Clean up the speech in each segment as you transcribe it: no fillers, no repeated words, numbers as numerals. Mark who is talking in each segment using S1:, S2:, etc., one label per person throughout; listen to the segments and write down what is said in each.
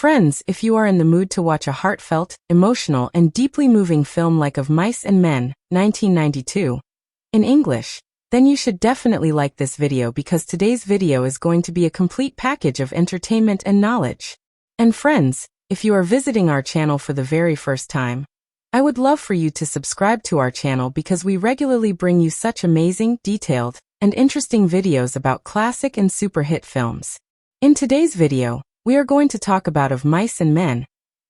S1: Friends, if you are in the mood to watch a heartfelt, emotional, and deeply moving film like Of Mice and Men, 1992, in English, then you should definitely like this video because today's video is going to be a complete package of entertainment and knowledge. And friends, if you are visiting our channel for the very first time, I would love for you to subscribe to our channel because we regularly bring you such amazing, detailed, and interesting videos about classic and super hit films. In today's video, we are going to talk about Of Mice and Men,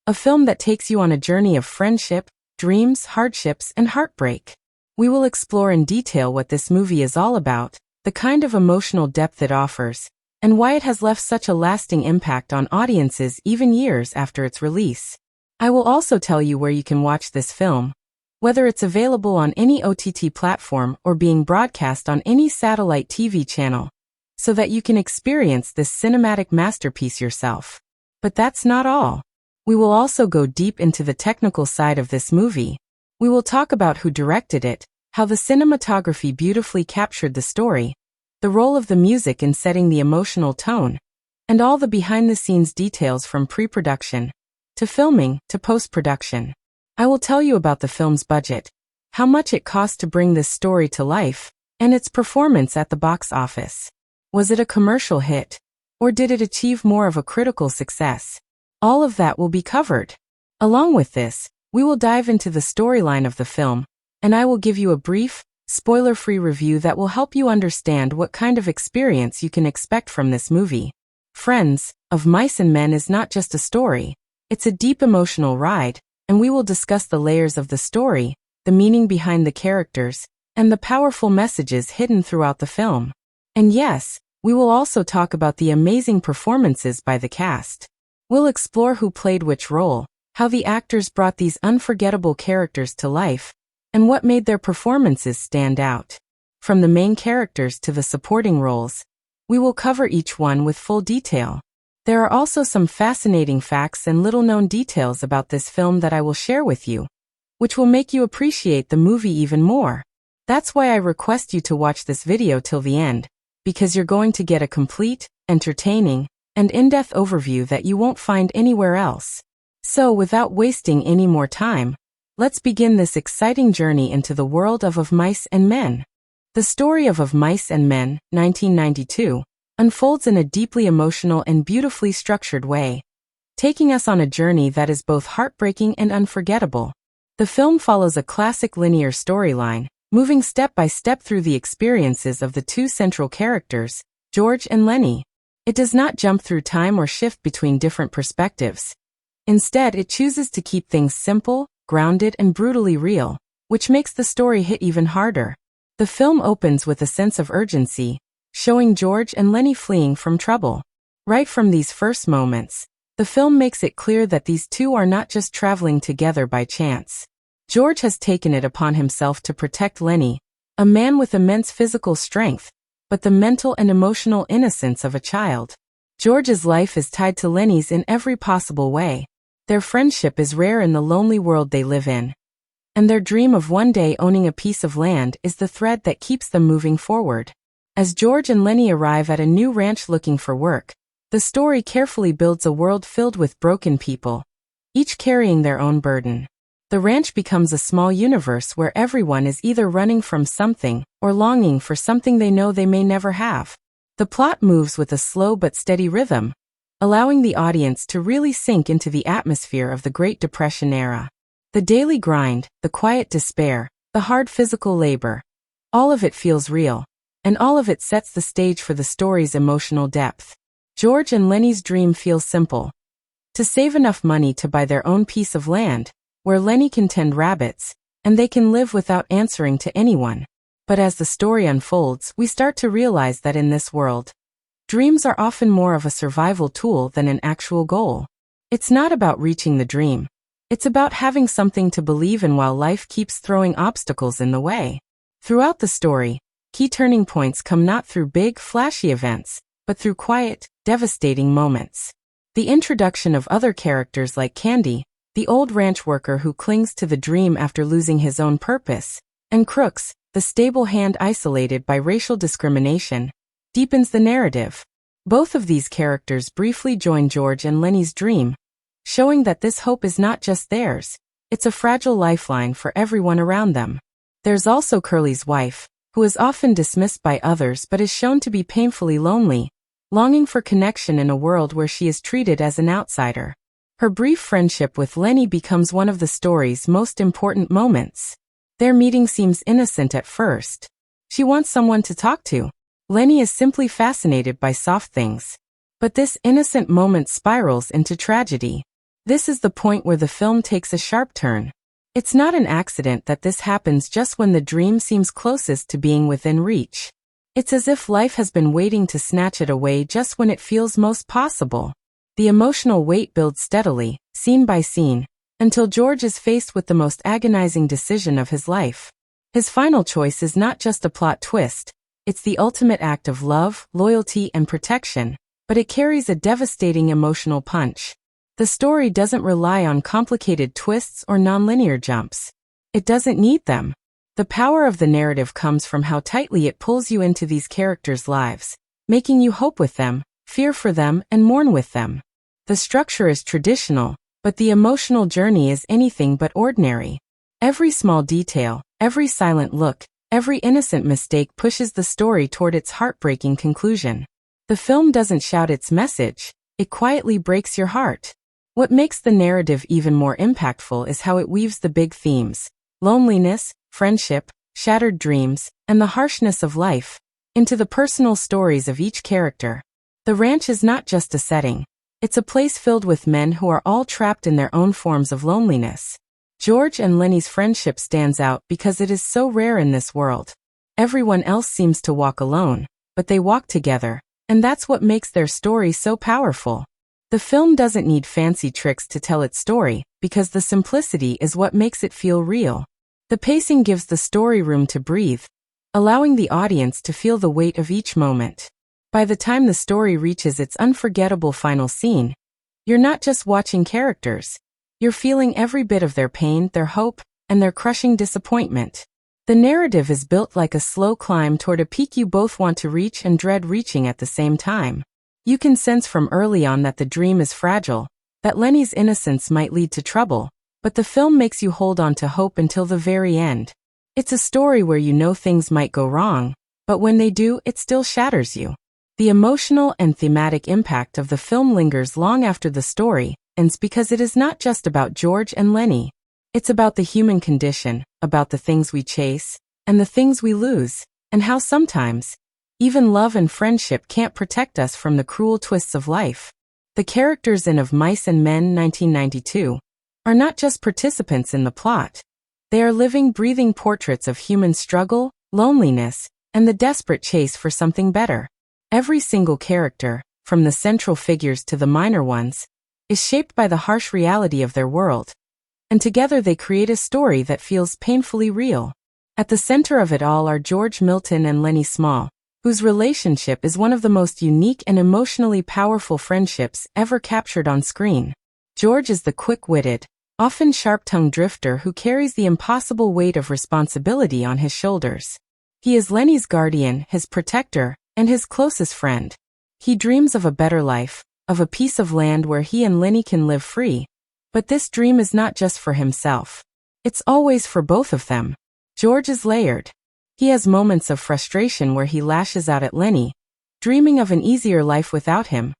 S1: a film that takes you on a journey of friendship, dreams, hardships, and heartbreak. We will explore in detail what this movie is all about, the kind of emotional depth it offers, and why it has left such a lasting impact on audiences even years after its release. I will also tell you where you can watch this film, whether it's available on any OTT platform or being broadcast on any satellite TV channel, so that you can experience this cinematic masterpiece yourself. But that's not all. We will also go deep into the technical side of this movie. We will talk about who directed it, how the cinematography beautifully captured the story, the role of the music in setting the emotional tone, and all the behind-the-scenes details from pre-production, to filming, to post-production. I will tell you about the film's budget, how much it cost to bring this story to life, and its performance at the box office. Was it a commercial hit? Or did it achieve more of a critical success? All of that will be covered. Along with this, we will dive into the storyline of the film, and I will give you a brief, spoiler-free review that will help you understand what kind of experience you can expect from this movie. Friends, Of Mice and Men is not just a story, it's a deep emotional ride, and we will discuss the layers of the story, the meaning behind the characters, and the powerful messages hidden throughout the film. And yes, we will also talk about the amazing performances by the cast. We'll explore who played which role, how the actors brought these unforgettable characters to life, and what made their performances stand out. From the main characters to the supporting roles, we will cover each one with full detail. There are also some fascinating facts and little-known details about this film that I will share with you, which will make you appreciate the movie even more. That's why I request you to watch this video till the end, because you're going to get a complete, entertaining, and in-depth overview that you won't find anywhere else. So without wasting any more time, let's begin this exciting journey into the world of Mice and Men. The story of Mice and Men, 1992, unfolds in a deeply emotional and beautifully structured way, taking us on a journey that is both heartbreaking and unforgettable. The film follows a classic linear storyline, moving step by step through the experiences of the two central characters, George and Lennie. It does not jump through time or shift between different perspectives. Instead, it chooses to keep things simple, grounded, and brutally real, which makes the story hit even harder. The film opens with a sense of urgency, showing George and Lennie fleeing from trouble. Right from these first moments, the film makes it clear that these two are not just traveling together by chance. George has taken it upon himself to protect Lennie, a man with immense physical strength, but the mental and emotional innocence of a child. George's life is tied to Lennie's in every possible way. Their friendship is rare in the lonely world they live in, and their dream of one day owning a piece of land is the thread that keeps them moving forward. As George and Lennie arrive at a new ranch looking for work, the story carefully builds a world filled with broken people, each carrying their own burden. The ranch becomes a small universe where everyone is either running from something or longing for something they know they may never have. The plot moves with a slow but steady rhythm, allowing the audience to really sink into the atmosphere of the Great Depression era. The daily grind, the quiet despair, the hard physical labor, all of it feels real, and all of it sets the stage for the story's emotional depth. George and Lennie's dream feels simple: to save enough money to buy their own piece of land, where Lennie can tend rabbits, and they can live without answering to anyone. But as the story unfolds, we start to realize that in this world, dreams are often more of a survival tool than an actual goal. It's not about reaching the dream. It's about having something to believe in while life keeps throwing obstacles in the way. Throughout the story, key turning points come not through big, flashy events, but through quiet, devastating moments. The introduction of other characters like Candy, the old ranch worker who clings to the dream after losing his own purpose, and Crooks, the stable hand isolated by racial discrimination, deepens the narrative. Both of these characters briefly join George and Lennie's dream, showing that this hope is not just theirs, it's a fragile lifeline for everyone around them. There's also Curley's wife, who is often dismissed by others but is shown to be painfully lonely, longing for connection in a world where she is treated as an outsider. Her brief friendship with Lennie becomes one of the story's most important moments. Their meeting seems innocent at first. She wants someone to talk to. Lennie is simply fascinated by soft things. But this innocent moment spirals into tragedy. This is the point where the film takes a sharp turn. It's not an accident that this happens just when the dream seems closest to being within reach. It's as if life has been waiting to snatch it away just when it feels most possible. The emotional weight builds steadily, scene by scene, until George is faced with the most agonizing decision of his life. His final choice is not just a plot twist, it's the ultimate act of love, loyalty, and protection, but it carries a devastating emotional punch. The story doesn't rely on complicated twists or nonlinear jumps. It doesn't need them. The power of the narrative comes from how tightly it pulls you into these characters' lives, making you hope with them, fear for them, and mourn with them. The structure is traditional, but the emotional journey is anything but ordinary. Every small detail, every silent look, every innocent mistake pushes the story toward its heartbreaking conclusion. The film doesn't shout its message, it quietly breaks your heart. What makes the narrative even more impactful is how it weaves the big themes, loneliness, friendship, shattered dreams, and the harshness of life, into the personal stories of each character. The ranch is not just a setting. It's a place filled with men who are all trapped in their own forms of loneliness. George and Lennie's friendship stands out because it is so rare in this world. Everyone else seems to walk alone, but they walk together, and that's what makes their story so powerful. The film doesn't need fancy tricks to tell its story, because the simplicity is what makes it feel real. The pacing gives the story room to breathe, allowing the audience to feel the weight of each moment. By the time the story reaches its unforgettable final scene, you're not just watching characters. You're feeling every bit of their pain, their hope, and their crushing disappointment. The narrative is built like a slow climb toward a peak you both want to reach and dread reaching at the same time. You can sense from early on that the dream is fragile, that Lennie's innocence might lead to trouble, but the film makes you hold on to hope until the very end. It's a story where you know things might go wrong, but when they do, it still shatters you. The emotional and thematic impact of the film lingers long after the story ends because it is not just about George and Lennie. It's about the human condition, about the things we chase, and the things we lose, and how sometimes, even love and friendship can't protect us from the cruel twists of life. The characters in Of Mice and Men 1992 are not just participants in the plot. They are living, breathing portraits of human struggle, loneliness, and the desperate chase for something better. Every single character, from the central figures to the minor ones, is shaped by the harsh reality of their world. And together they create a story that feels painfully real. At the center of it all are George Milton and Lennie Small, whose relationship is one of the most unique and emotionally powerful friendships ever captured on screen. George is the quick-witted, often sharp-tongued drifter who carries the impossible weight of responsibility on his shoulders. He is Lennie's guardian, his protector, and his closest friend. He dreams of a better life, of a piece of land where he and Lennie can live free. But this dream is not just for himself. It's always for both of them. George is layered. He has moments of frustration where he lashes out at Lennie, dreaming of an easier life without him.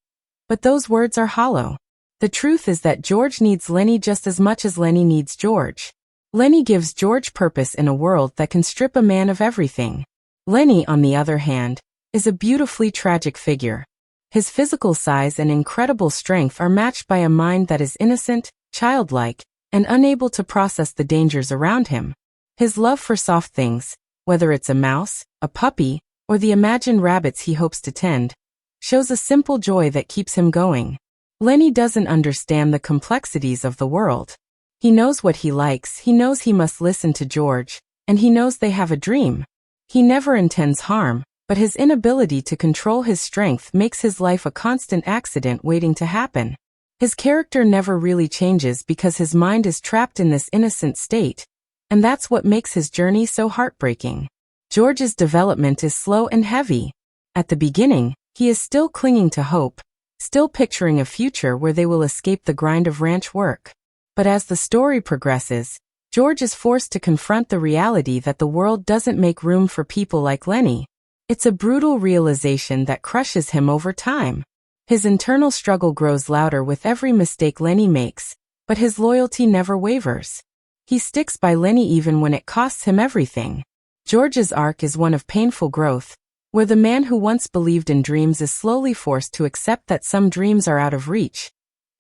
S1: But those words are hollow. The truth is that George needs Lennie just as much as Lennie needs George. Lennie gives George purpose in a world that can strip a man of everything. Lennie, on the other hand, is a beautifully tragic figure. His physical size and incredible strength are matched by a mind that is innocent, childlike, and unable to process the dangers around him. His love for soft things, whether it's a mouse, a puppy, or the imagined rabbits he hopes to tend, shows a simple joy that keeps him going. Lennie doesn't understand the complexities of the world. He knows what he likes, he knows he must listen to George, and he knows they have a dream. He never intends harm, but his inability to control his strength makes his life a constant accident waiting to happen. His character never really changes because his mind is trapped in this innocent state, and that's what makes his journey so heartbreaking. George's development is slow and heavy. At the beginning, He is still clinging to hope, still picturing a future where they will escape the grind of ranch work. But as the story progresses, George is forced to confront the reality that the world doesn't make room for people like Lennie. It's a brutal realization that crushes him over time. His internal struggle grows louder with every mistake Lennie makes, but his loyalty never wavers. He sticks by Lennie even when it costs him everything. George's arc is one of painful growth, where the man who once believed in dreams is slowly forced to accept that some dreams are out of reach.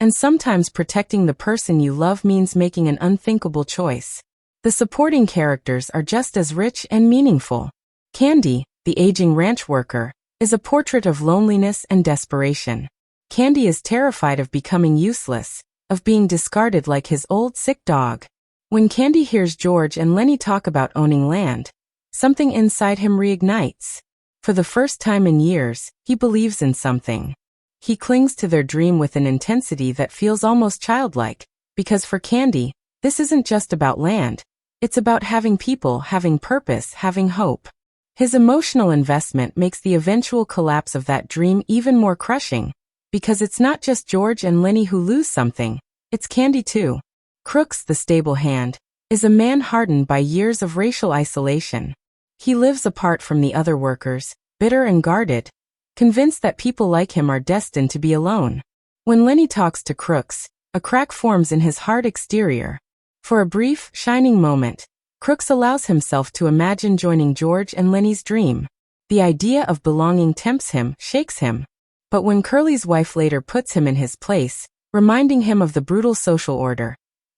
S1: And sometimes protecting the person you love means making an unthinkable choice. The supporting characters are just as rich and meaningful. Candy, the aging ranch worker, is a portrait of loneliness and desperation. Candy is terrified of becoming useless, of being discarded like his old sick dog. When Candy hears George and Lennie talk about owning land, something inside him reignites. For the first time in years, he believes in something. He clings to their dream with an intensity that feels almost childlike, because for Candy, this isn't just about land. It's about having people, having purpose, having hope. His emotional investment makes the eventual collapse of that dream even more crushing, because it's not just George and Lennie who lose something, it's Candy too. Crooks, the stable hand, is a man hardened by years of racial isolation. He lives apart from the other workers, bitter and guarded, convinced that people like him are destined to be alone. When Lennie talks to Crooks, a crack forms in his hard exterior. For a brief, shining moment, Crooks allows himself to imagine joining George and Lennie's dream. The idea of belonging tempts him, shakes him. But when Curley's wife later puts him in his place, reminding him of the brutal social order,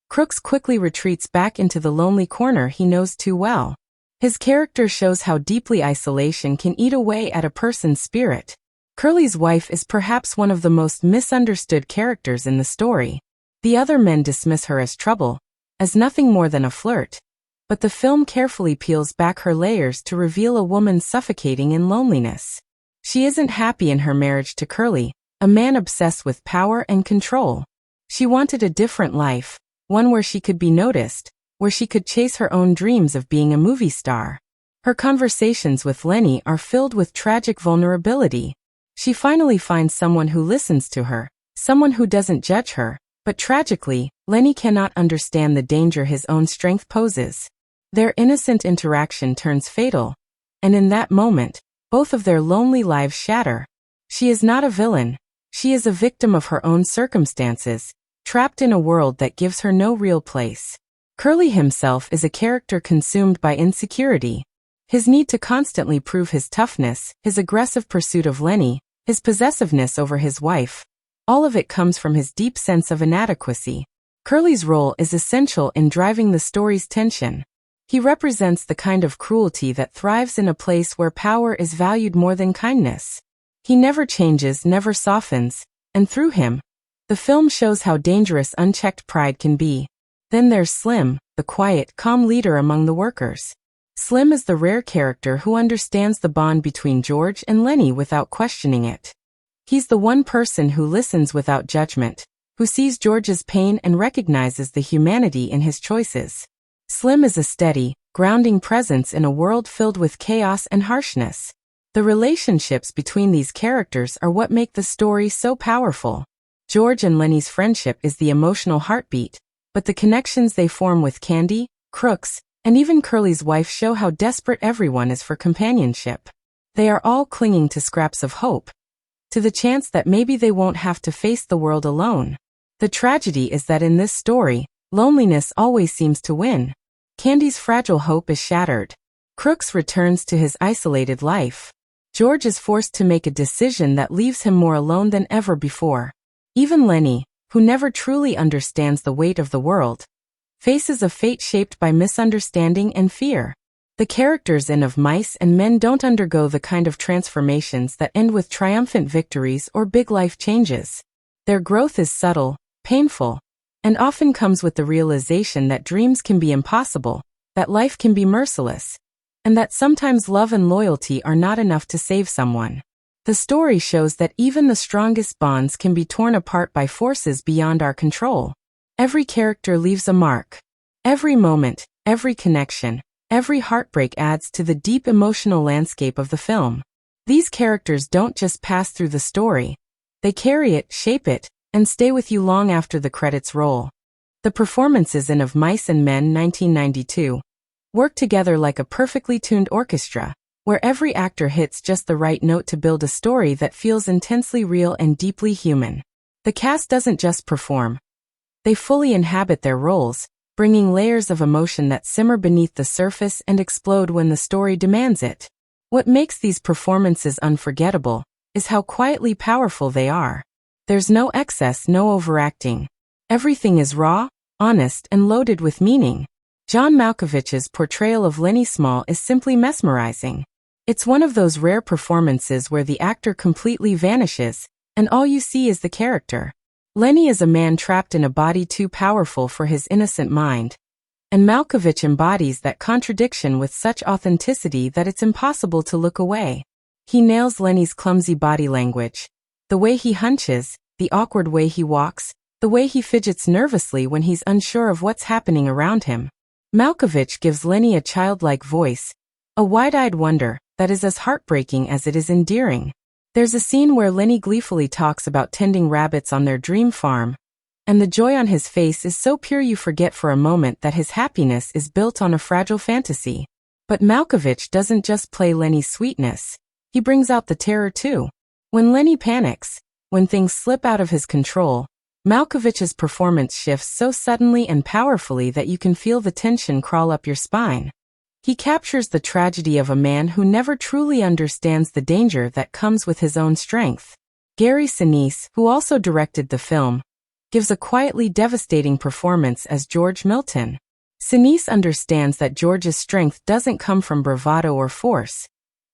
S1: Crooks quickly retreats back into the lonely corner he knows too well. His character shows how deeply isolation can eat away at a person's spirit. Curley's wife is perhaps one of the most misunderstood characters in the story. The other men dismiss her as trouble, as nothing more than a flirt. But the film carefully peels back her layers to reveal a woman suffocating in loneliness. She isn't happy in her marriage to Curley, a man obsessed with power and control. She wanted a different life, one where she could be noticed, where she could chase her own dreams of being a movie star. Her conversations with Lennie are filled with tragic vulnerability. She finally finds someone who listens to her, someone who doesn't judge her, but tragically, Lennie cannot understand the danger his own strength poses. Their innocent interaction turns fatal, and in that moment, both of their lonely lives shatter. She is not a villain. She is a victim of her own circumstances, trapped in a world that gives her no real place. Curley himself is a character consumed by insecurity. His need to constantly prove his toughness, his aggressive pursuit of Lennie, his possessiveness over his wife, all of it comes from his deep sense of inadequacy. Curley's role is essential in driving the story's tension. He represents the kind of cruelty that thrives in a place where power is valued more than kindness. He never changes, never softens, and through him, the film shows how dangerous unchecked pride can be. Then there's Slim, the quiet, calm leader among the workers. Slim is the rare character who understands the bond between George and Lennie without questioning it. He's the one person who listens without judgment, who sees George's pain and recognizes the humanity in his choices. Slim is a steady, grounding presence in a world filled with chaos and harshness. The relationships between these characters are what make the story so powerful. George and Lennie's friendship is the emotional heartbeat, but the connections they form with Candy, Crooks, and even Curley's wife show how desperate everyone is for companionship. They are all clinging to scraps of hope, to the chance that maybe they won't have to face the world alone. The tragedy is that in this story, loneliness always seems to win. Candy's fragile hope is shattered. Crooks returns to his isolated life. George is forced to make a decision that leaves him more alone than ever before. Even Lennie, who never truly understands the weight of the world, faces a fate shaped by misunderstanding and fear. The characters in Of Mice and Men don't undergo the kind of transformations that end with triumphant victories or big life changes. Their growth is subtle, painful, and often comes with the realization that dreams can be impossible, that life can be merciless, and that sometimes love and loyalty are not enough to save someone. The story shows that even the strongest bonds can be torn apart by forces beyond our control. Every character leaves a mark. Every moment, every connection, every heartbreak adds to the deep emotional landscape of the film. These characters don't just pass through the story. They carry it, shape it, and stay with you long after the credits roll. The performances in Of Mice and Men 1992 work together like a perfectly tuned orchestra, where every actor hits just the right note to build a story that feels intensely real and deeply human. The cast doesn't just perform. They fully inhabit their roles, bringing layers of emotion that simmer beneath the surface and explode when the story demands it. What makes these performances unforgettable is how quietly powerful they are. There's no excess, no overacting. Everything is raw, honest, and loaded with meaning. John Malkovich's portrayal of Lennie Small is simply mesmerizing. It's one of those rare performances where the actor completely vanishes, and all you see is the character. Lennie is a man trapped in a body too powerful for his innocent mind, and Malkovich embodies that contradiction with such authenticity that it's impossible to look away. He nails Lennie's clumsy body language. The way he hunches, the awkward way he walks, the way he fidgets nervously when he's unsure of what's happening around him. Malkovich gives Lennie a childlike voice, a wide-eyed wonder that is as heartbreaking as it is endearing. There's a scene where Lennie gleefully talks about tending rabbits on their dream farm, and the joy on his face is so pure you forget for a moment that his happiness is built on a fragile fantasy. But Malkovich doesn't just play Lennie's sweetness. He brings out the terror too. When Lennie panics, when things slip out of his control, Malkovich's performance shifts so suddenly and powerfully that you can feel the tension crawl up your spine. He captures the tragedy of a man who never truly understands the danger that comes with his own strength. Gary Sinise, who also directed the film, gives a quietly devastating performance as George Milton. Sinise understands that George's strength doesn't come from bravado or force.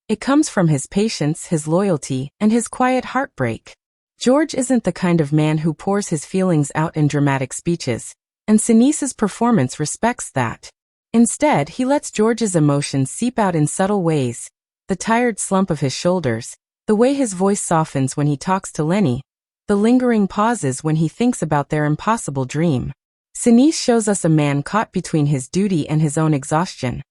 S1: It comes from his patience, his loyalty, and his quiet heartbreak. George isn't the kind of man who pours his feelings out in dramatic speeches, and Sinise's performance respects that. Instead, he lets George's emotions seep out in subtle ways: the tired slump of his shoulders, the way his voice softens when he talks to Lennie, the lingering pauses when he thinks about their impossible dream. Sinise shows us a man caught between his duty and his own exhaustion.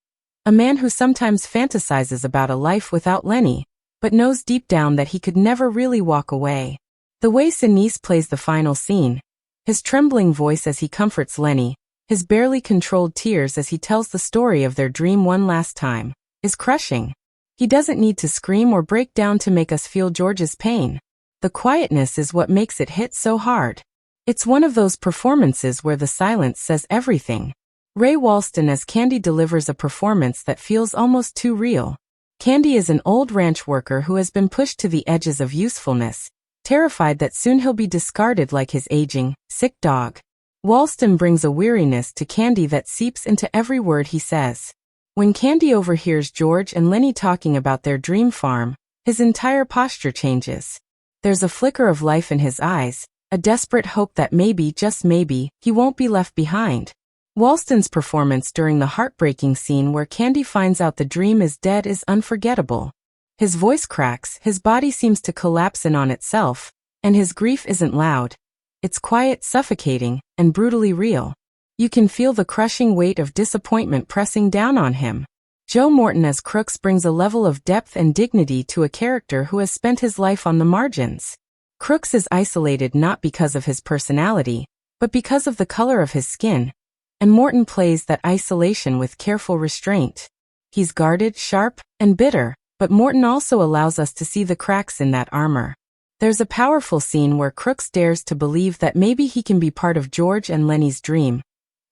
S1: A man who sometimes fantasizes about a life without Lennie, but knows deep down that he could never really walk away. The way Sinise plays the final scene, his trembling voice as he comforts Lennie, his barely controlled tears as he tells the story of their dream one last time, is crushing. He doesn't need to scream or break down to make us feel George's pain. The quietness is what makes it hit so hard. It's one of those performances where the silence says everything. Ray Walston as Candy delivers a performance that feels almost too real. Candy is an old ranch worker who has been pushed to the edges of usefulness, terrified that soon he'll be discarded like his aging, sick dog. Walston brings a weariness to Candy that seeps into every word he says. When Candy overhears George and Lennie talking about their dream farm, his entire posture changes. There's a flicker of life in his eyes, a desperate hope that maybe, just maybe, he won't be left behind. Walston's performance during the heartbreaking scene where Candy finds out the dream is dead is unforgettable. His voice cracks, his body seems to collapse in on itself, and his grief isn't loud. It's quiet, suffocating, and brutally real. You can feel the crushing weight of disappointment pressing down on him. Joe Morton as Crooks brings a level of depth and dignity to a character who has spent his life on the margins. Crooks is isolated not because of his personality, but because of the color of his skin, and Morton plays that isolation with careful restraint. He's guarded, sharp, and bitter, but Morton also allows us to see the cracks in that armor. There's a powerful scene where Crooks dares to believe that maybe he can be part of George and Lennie's dream,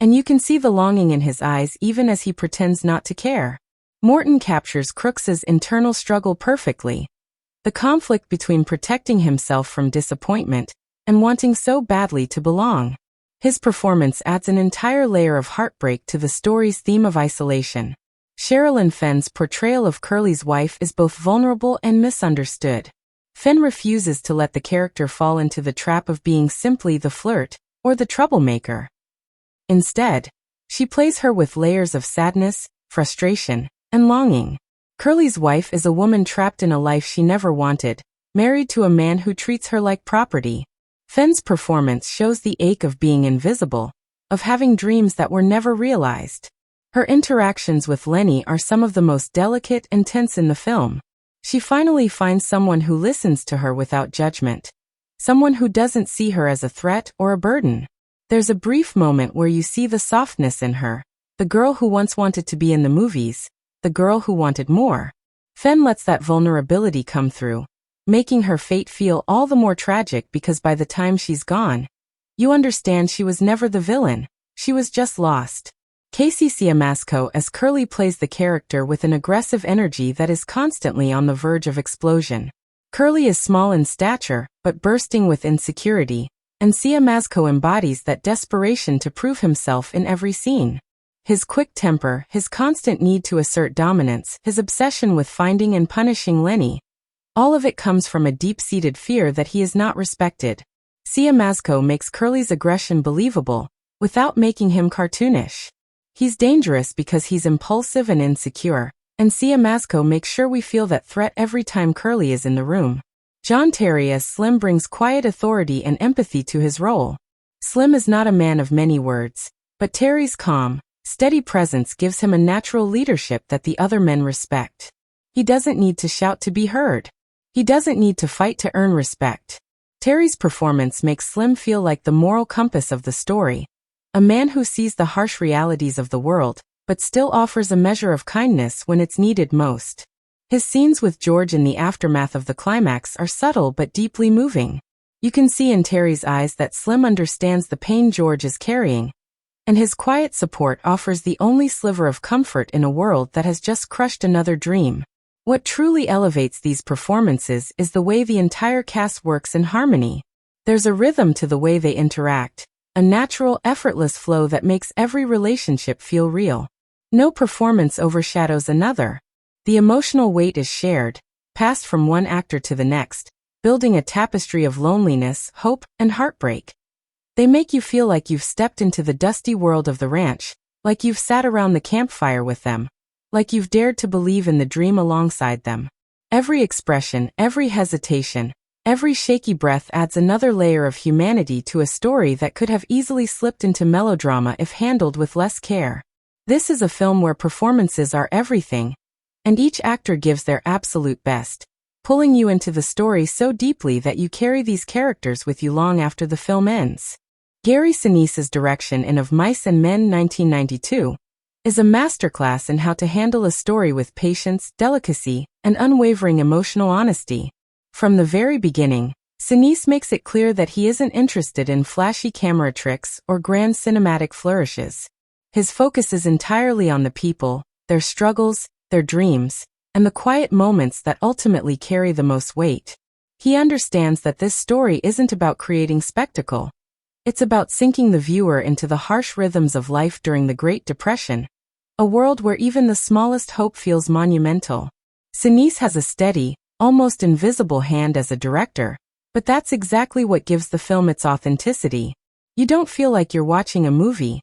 S1: and you can see the longing in his eyes even as he pretends not to care. Morton captures Crooks's internal struggle perfectly. The conflict between protecting himself from disappointment and wanting so badly to belong. His performance adds an entire layer of heartbreak to the story's theme of isolation. Sherilyn Fenn's portrayal of Curley's wife is both vulnerable and misunderstood. Fenn refuses to let the character fall into the trap of being simply the flirt or the troublemaker. Instead, she plays her with layers of sadness, frustration, and longing. Curley's wife is a woman trapped in a life she never wanted, married to a man who treats her like property. Fenn's performance shows the ache of being invisible, of having dreams that were never realized. Her interactions with Lennie are some of the most delicate and tense in the film. She finally finds someone who listens to her without judgment. Someone who doesn't see her as a threat or a burden. There's a brief moment where you see the softness in her. The girl who once wanted to be in the movies. The girl who wanted more. Fen lets that vulnerability come through, making her fate feel all the more tragic because by the time she's gone, you understand she was never the villain. She was just lost. Casey Siamasco as Curley plays the character with an aggressive energy that is constantly on the verge of explosion. Curley is small in stature, but bursting with insecurity, and Siamasco embodies that desperation to prove himself in every scene. His quick temper, his constant need to assert dominance, his obsession with finding and punishing Lennie, all of it comes from a deep-seated fear that he is not respected. Siamasco makes Curley's aggression believable, without making him cartoonish. He's dangerous because he's impulsive and insecure, and Siamasco makes sure we feel that threat every time Curley is in the room. John Terry as Slim brings quiet authority and empathy to his role. Slim is not a man of many words, but Terry's calm, steady presence gives him a natural leadership that the other men respect. He doesn't need to shout to be heard. He doesn't need to fight to earn respect. Terry's performance makes Slim feel like the moral compass of the story. A man who sees the harsh realities of the world, but still offers a measure of kindness when it's needed most. His scenes with George in the aftermath of the climax are subtle but deeply moving. You can see in Terry's eyes that Slim understands the pain George is carrying, and his quiet support offers the only sliver of comfort in a world that has just crushed another dream. What truly elevates these performances is the way the entire cast works in harmony. There's a rhythm to the way they interact, a natural, effortless flow that makes every relationship feel real. No performance overshadows another. The emotional weight is shared, passed from one actor to the next, building a tapestry of loneliness, hope, and heartbreak. They make you feel like you've stepped into the dusty world of the ranch, like you've sat around the campfire with them, like you've dared to believe in the dream alongside them. Every expression, every hesitation, every shaky breath adds another layer of humanity to a story that could have easily slipped into melodrama if handled with less care. This is a film where performances are everything, and each actor gives their absolute best, pulling you into the story so deeply that you carry these characters with you long after the film ends. Gary Sinise's direction in Of Mice and Men 1992 is a masterclass in how to handle a story with patience, delicacy, and unwavering emotional honesty. From the very beginning, Sinise makes it clear that he isn't interested in flashy camera tricks or grand cinematic flourishes. His focus is entirely on the people, their struggles, their dreams, and the quiet moments that ultimately carry the most weight. He understands that this story isn't about creating spectacle. It's about sinking the viewer into the harsh rhythms of life during the Great Depression, a world where even the smallest hope feels monumental. Sinise has a steady, almost invisible hand as a director, but that's exactly what gives the film its authenticity. You don't feel like you're watching a movie.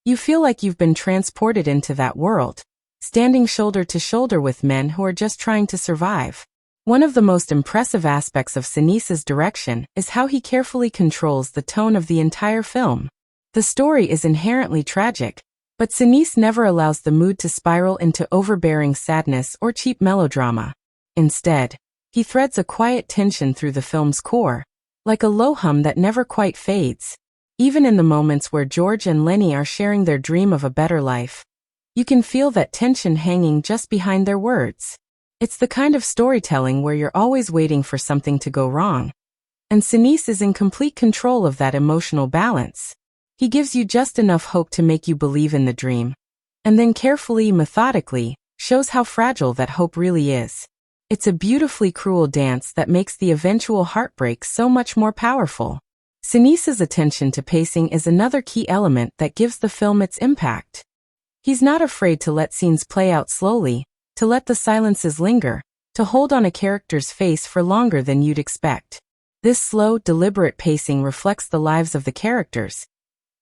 S1: You feel like you've been transported into that world, standing shoulder to shoulder with men who are just trying to survive. One of the most impressive aspects of Sinise's direction is how he carefully controls the tone of the entire film. The story is inherently tragic, but Sinise never allows the mood to spiral into overbearing sadness or cheap melodrama. Instead, he threads a quiet tension through the film's core, like a low hum that never quite fades. Even in the moments where George and Lennie are sharing their dream of a better life, you can feel that tension hanging just behind their words. It's the kind of storytelling where you're always waiting for something to go wrong. And Sinise is in complete control of that emotional balance. He gives you just enough hope to make you believe in the dream, and then carefully, methodically, shows how fragile that hope really is. It's a beautifully cruel dance that makes the eventual heartbreak so much more powerful. Sinise's attention to pacing is another key element that gives the film its impact. He's not afraid to let scenes play out slowly, to let the silences linger, to hold on a character's face for longer than you'd expect. This slow, deliberate pacing reflects the lives of the characters.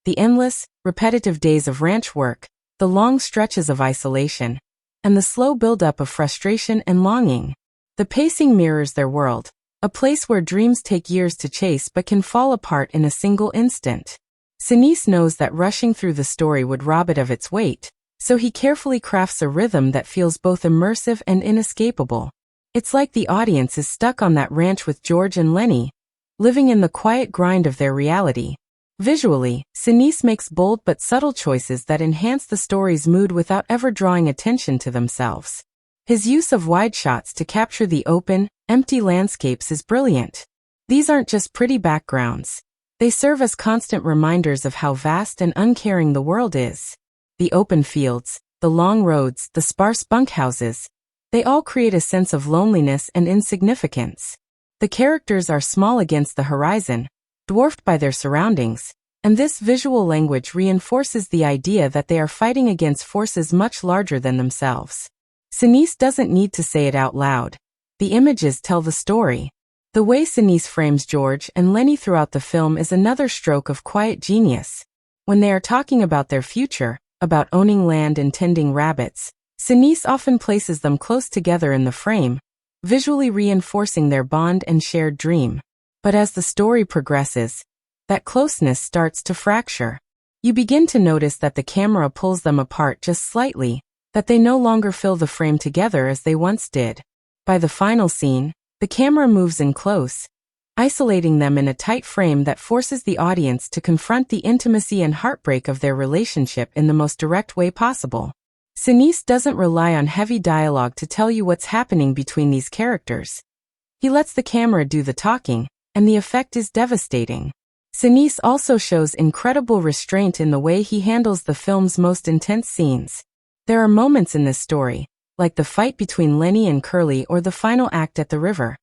S1: The endless, repetitive days of ranch work, the long stretches of isolation, and the slow buildup of frustration and longing. The pacing mirrors their world, a place where dreams take years to chase but can fall apart in a single instant. Sinise knows that rushing through the story would rob it of its weight, so he carefully crafts a rhythm that feels both immersive and inescapable. It's like the audience is stuck on that ranch with George and Lennie, living in the quiet grind of their reality. Visually, Sinise makes bold but subtle choices that enhance the story's mood without ever drawing attention to themselves. His use of wide shots to capture the open, empty landscapes is brilliant. These aren't just pretty backgrounds. They serve as constant reminders of how vast and uncaring the world is. The open fields, the long roads, the sparse bunkhouses, they all create a sense of loneliness and insignificance. The characters are small against the horizon, dwarfed by their surroundings, and this visual language reinforces the idea that they are fighting against forces much larger than themselves. Sinise doesn't need to say it out loud. The images tell the story. The way Sinise frames George and Lennie throughout the film is another stroke of quiet genius. When they are talking about their future, about owning land and tending rabbits, Sinise often places them close together in the frame, visually reinforcing their bond and shared dream. But as the story progresses, that closeness starts to fracture. You begin to notice that the camera pulls them apart just slightly, that they no longer fill the frame together as they once did. By the final scene, the camera moves in close, isolating them in a tight frame that forces the audience to confront the intimacy and heartbreak of their relationship in the most direct way possible. Sinise doesn't rely on heavy dialogue to tell you what's happening between these characters. He lets the camera do the talking, and the effect is devastating. Sinise also shows incredible restraint in the way he handles the film's most intense scenes. There are moments in this story, like the fight between Lennie and Curley or the final act at the river,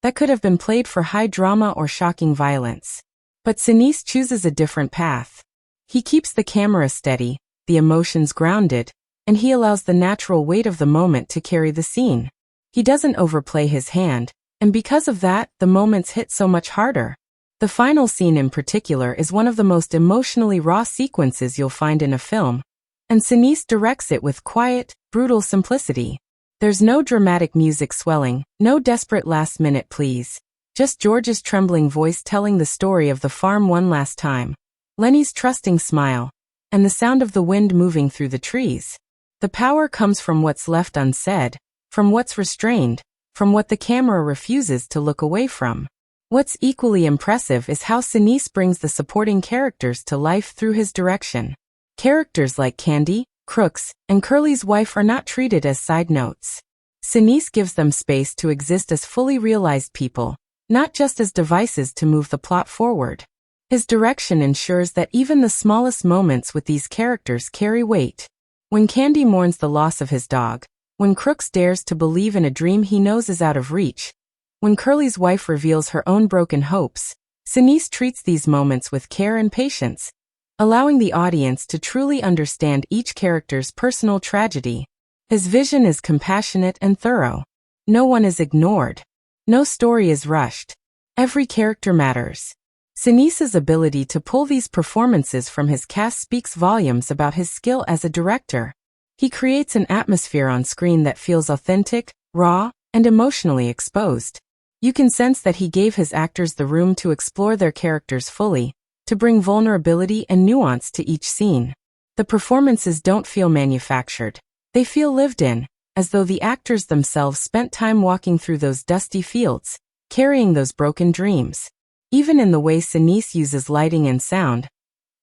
S1: that could have been played for high drama or shocking violence. But Sinise chooses a different path. He keeps the camera steady, the emotions grounded, and he allows the natural weight of the moment to carry the scene. He doesn't overplay his hand, and because of that, the moments hit so much harder. The final scene in particular is one of the most emotionally raw sequences you'll find in a film, and Sinise directs it with quiet, brutal simplicity. There's no dramatic music swelling, no desperate last-minute pleas, just George's trembling voice telling the story of the farm one last time, Lennie's trusting smile, and the sound of the wind moving through the trees. The power comes from what's left unsaid, from what's restrained, from what the camera refuses to look away from. What's equally impressive is how Sinise brings the supporting characters to life through his direction. Characters like Candy, Crooks, and Curley's wife are not treated as side notes. Sinise gives them space to exist as fully realized people, not just as devices to move the plot forward. His direction ensures that even the smallest moments with these characters carry weight. When Candy mourns the loss of his dog, when Crooks dares to believe in a dream he knows is out of reach, when Curley's wife reveals her own broken hopes, Sinise treats these moments with care and patience, allowing the audience to truly understand each character's personal tragedy. His vision is compassionate and thorough. No one is ignored. No story is rushed. Every character matters. Sinise's ability to pull these performances from his cast speaks volumes about his skill as a director. He creates an atmosphere on screen that feels authentic, raw, and emotionally exposed. You can sense that he gave his actors the room to explore their characters fully, to bring vulnerability and nuance to each scene. The performances don't feel manufactured. They feel lived in, as though the actors themselves spent time walking through those dusty fields, carrying those broken dreams. Even in the way Sinise uses lighting and sound,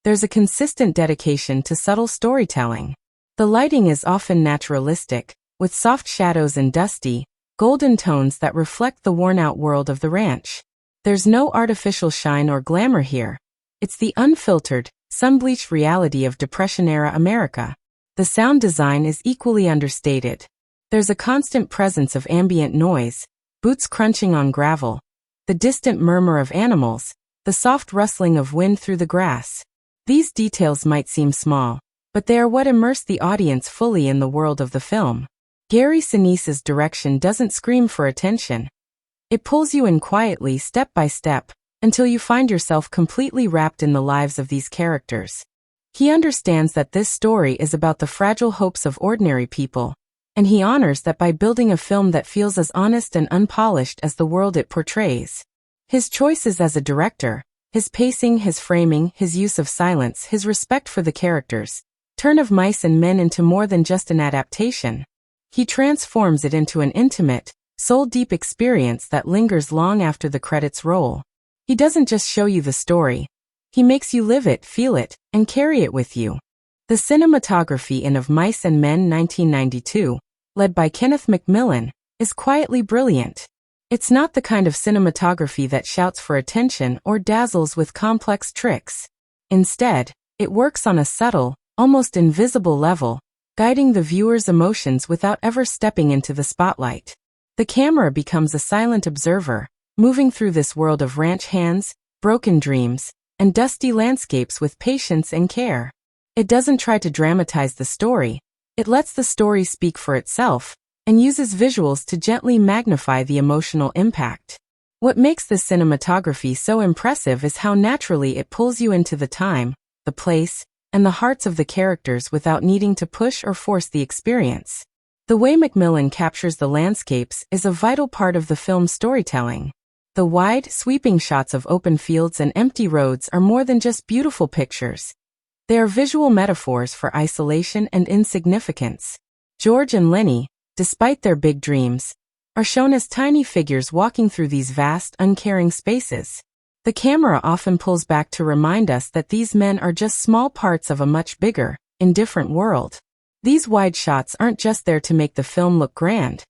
S1: there's a consistent dedication to subtle storytelling. The lighting is often naturalistic, with soft shadows and dusty, golden tones that reflect the worn-out world of the ranch. There's no artificial shine or glamour here. It's the unfiltered, sun-bleached reality of Depression-era America. The sound design is equally understated. There's a constant presence of ambient noise, boots crunching on gravel, the distant murmur of animals, the soft rustling of wind through the grass. These details might seem small, but they are what immerse the audience fully in the world of the film. Gary Sinise's direction doesn't scream for attention. It pulls you in quietly, step by step, until you find yourself completely wrapped in the lives of these characters. He understands that this story is about the fragile hopes of ordinary people, and he honors that by building a film that feels as honest and unpolished as the world it portrays. His choices as a director, his pacing, his framing, his use of silence, his respect for the characters, turn Of Mice and Men into more than just an adaptation. He transforms it into an intimate, soul-deep experience that lingers long after the credits roll. He doesn't just show you the story. He makes you live it, feel it, and carry it with you. The cinematography in Of Mice and Men 1992, led by Kenneth Macmillan, is quietly brilliant. It's not the kind of cinematography that shouts for attention or dazzles with complex tricks. Instead, it works on a subtle, almost invisible level, guiding the viewer's emotions without ever stepping into the spotlight. The camera becomes a silent observer, moving through this world of ranch hands, broken dreams, and dusty landscapes with patience and care. It doesn't try to dramatize the story. It lets the story speak for itself, and uses visuals to gently magnify the emotional impact. What makes this cinematography so impressive is how naturally it pulls you into the time, the place, and the hearts of the characters without needing to push or force the experience. The way Macmillan captures the landscapes is a vital part of the film's storytelling. The wide, sweeping shots of open fields and empty roads are more than just beautiful pictures. They are visual metaphors for isolation and insignificance. George and Lennie, despite their big dreams, are shown as tiny figures walking through these vast, uncaring spaces. The camera often pulls back to remind us that these men are just small parts of a much bigger, indifferent world. These wide shots aren't just there to make the film look grand.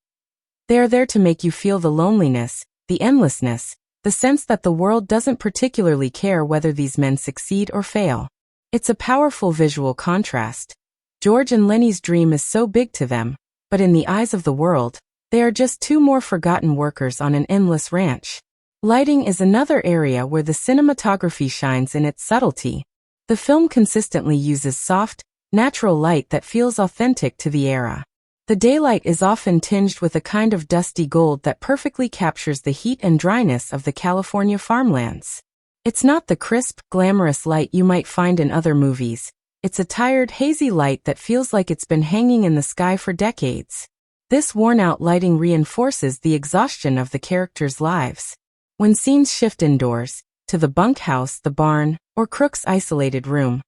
S1: They are there to make you feel the loneliness, the endlessness, the sense that the world doesn't particularly care whether these men succeed or fail. It's a powerful visual contrast. George and Lennie's dream is so big to them, but in the eyes of the world, they are just two more forgotten workers on an endless ranch. Lighting is another area where the cinematography shines in its subtlety. The film consistently uses soft, natural light that feels authentic to the era. The daylight is often tinged with a kind of dusty gold that perfectly captures the heat and dryness of the California farmlands. It's not the crisp, glamorous light you might find in other movies. It's a tired, hazy light that feels like it's been hanging in the sky for decades. This worn-out lighting reinforces the exhaustion of the characters' lives. When scenes shift indoors, to the bunkhouse, the barn, or Crook's isolated room,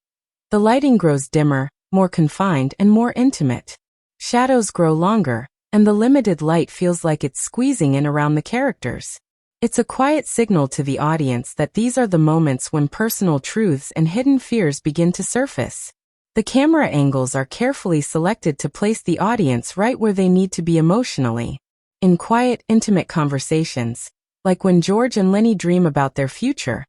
S1: the lighting grows dimmer, more confined, and more intimate. Shadows grow longer, and the limited light feels like it's squeezing in around the characters. It's a quiet signal to the audience that these are the moments when personal truths and hidden fears begin to surface. The camera angles are carefully selected to place the audience right where they need to be emotionally. In quiet, intimate conversations, like when George and Lennie dream about their future,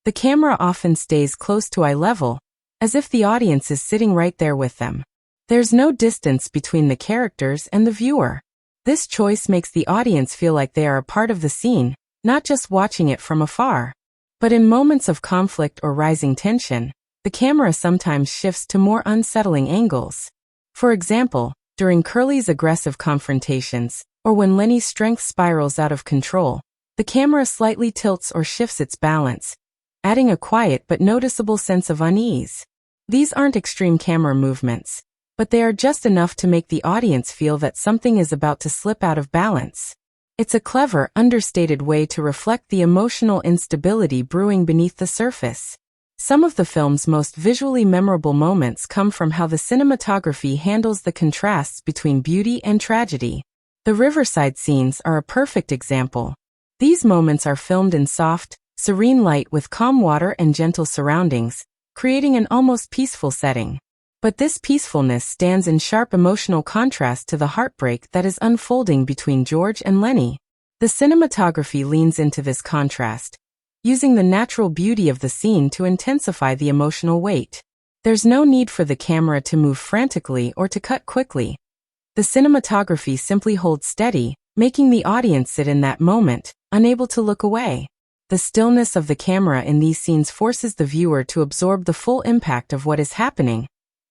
S1: the camera often stays close to eye level, as if the audience is sitting right there with them. There's no distance between the characters and the viewer. This choice makes the audience feel like they are a part of the scene, not just watching it from afar. But in moments of conflict or rising tension, the camera sometimes shifts to more unsettling angles. For example, during Curley's aggressive confrontations, or when Lennie's strength spirals out of control, the camera slightly tilts or shifts its balance, adding a quiet but noticeable sense of unease. These aren't extreme camera movements, but they are just enough to make the audience feel that something is about to slip out of balance. It's a clever, understated way to reflect the emotional instability brewing beneath the surface. Some of the film's most visually memorable moments come from how the cinematography handles the contrasts between beauty and tragedy. The riverside scenes are a perfect example. These moments are filmed in soft, serene light with calm water and gentle surroundings, creating an almost peaceful setting. But this peacefulness stands in sharp emotional contrast to the heartbreak that is unfolding between George and Lennie. The cinematography leans into this contrast, using the natural beauty of the scene to intensify the emotional weight. There's no need for the camera to move frantically or to cut quickly. The cinematography simply holds steady, making the audience sit in that moment, unable to look away. The stillness of the camera in these scenes forces the viewer to absorb the full impact of what is happening,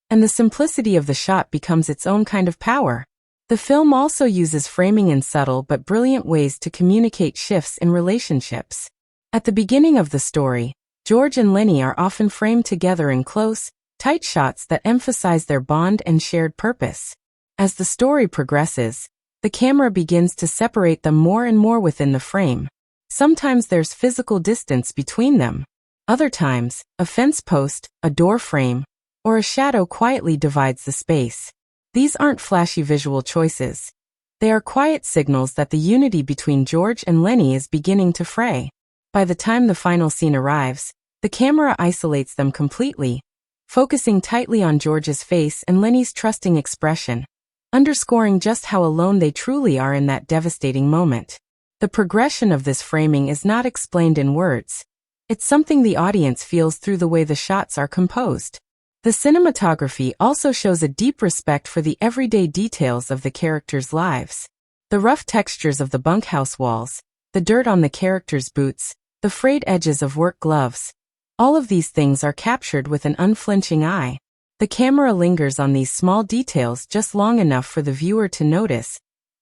S1: and the simplicity of the shot becomes its own kind of power. The film also uses framing in subtle but brilliant ways to communicate shifts in relationships. At the beginning of the story, George and Lennie are often framed together in close, tight shots that emphasize their bond and shared purpose. As the story progresses, the camera begins to separate them more and more within the frame. Sometimes there's physical distance between them. Other times, a fence post, a door frame, or a shadow quietly divides the space. These aren't flashy visual choices. They are quiet signals that the unity between George and Lennie is beginning to fray. By the time the final scene arrives, the camera isolates them completely, focusing tightly on George's face and Lennie's trusting expression, underscoring just how alone they truly are in that devastating moment. The progression of this framing is not explained in words. It's something the audience feels through the way the shots are composed. The cinematography also shows a deep respect for the everyday details of the characters' lives. The rough textures of the bunkhouse walls, the dirt on the characters' boots, the frayed edges of work gloves. All of these things are captured with an unflinching eye. The camera lingers on these small details just long enough for the viewer to notice,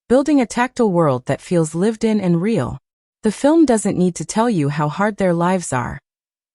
S1: building a tactile world that feels lived in and real. The film doesn't need to tell you how hard their lives are.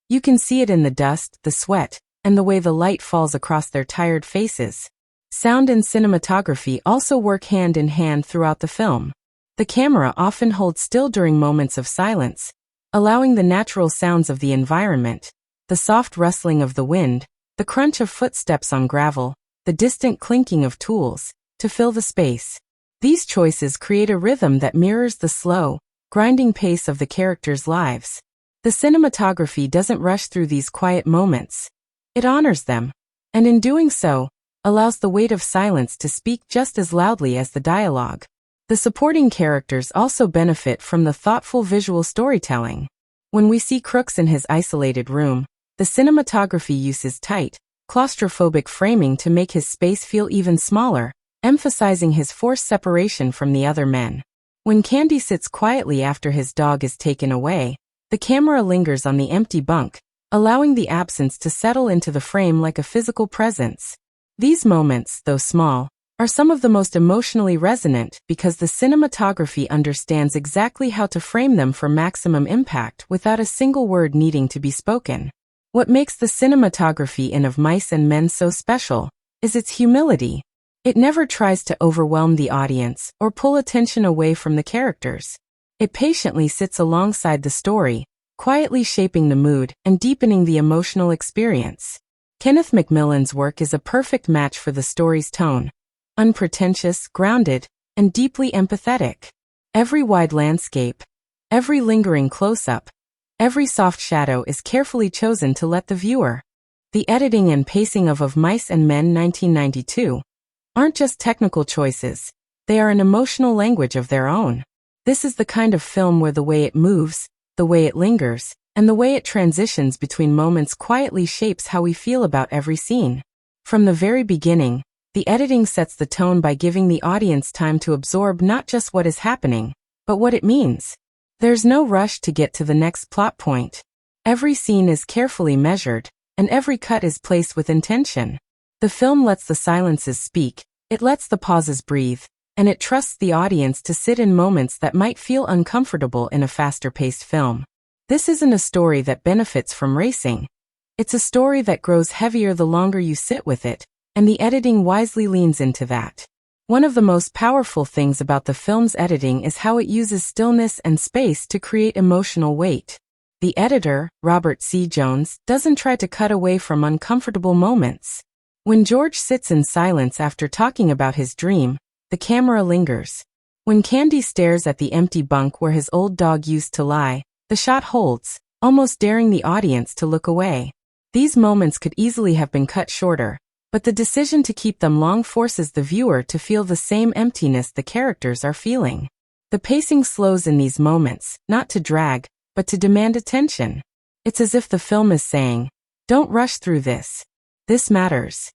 S1: You can see it in the dust, the sweat, and the way the light falls across their tired faces. Sound and cinematography also work hand in hand throughout the film. The camera often holds still during moments of silence, allowing the natural sounds of the environment, the soft rustling of the wind, the crunch of footsteps on gravel, the distant clinking of tools, to fill the space. These choices create a rhythm that mirrors the slow, grinding pace of the characters' lives. The cinematography doesn't rush through these quiet moments. It honors them, and in doing so, allows the weight of silence to speak just as loudly as the dialogue. The supporting characters also benefit from the thoughtful visual storytelling. When we see Crooks in his isolated room, the cinematography uses tight, claustrophobic framing to make his space feel even smaller, emphasizing his forced separation from the other men. When Candy sits quietly after his dog is taken away, the camera lingers on the empty bunk, allowing the absence to settle into the frame like a physical presence. These moments, though small, are some of the most emotionally resonant because the cinematography understands exactly how to frame them for maximum impact without a single word needing to be spoken. What makes the cinematography in Of Mice and Men so special is its humility. It never tries to overwhelm the audience or pull attention away from the characters. It patiently sits alongside the story, quietly shaping the mood and deepening the emotional experience. Kenneth Macmillan's work is a perfect match for the story's tone. Unpretentious, grounded, and deeply empathetic. Every wide landscape, every lingering close-up, every soft shadow is carefully chosen to let the viewer. The editing and pacing of Mice and Men 1992 aren't just technical choices, they are an emotional language of their own. This is the kind of film where the way it moves, the way it lingers, and the way it transitions between moments quietly shapes how we feel about every scene. From the very beginning, the editing sets the tone by giving the audience time to absorb not just what is happening, but what it means. There's no rush to get to the next plot point. Every scene is carefully measured, and every cut is placed with intention. The film lets the silences speak, it lets the pauses breathe, and it trusts the audience to sit in moments that might feel uncomfortable in a faster-paced film. This isn't a story that benefits from racing. It's a story that grows heavier the longer you sit with it, and the editing wisely leans into that. One of the most powerful things about the film's editing is how it uses stillness and space to create emotional weight. The editor, Robert C. Jones, doesn't try to cut away from uncomfortable moments. When George sits in silence after talking about his dream, the camera lingers. When Candy stares at the empty bunk where his old dog used to lie, the shot holds, almost daring the audience to look away. These moments could easily have been cut shorter, but the decision to keep them long forces the viewer to feel the same emptiness the characters are feeling. The pacing slows in these moments, not to drag, but to demand attention. It's as if the film is saying, "Don't rush through this. This matters."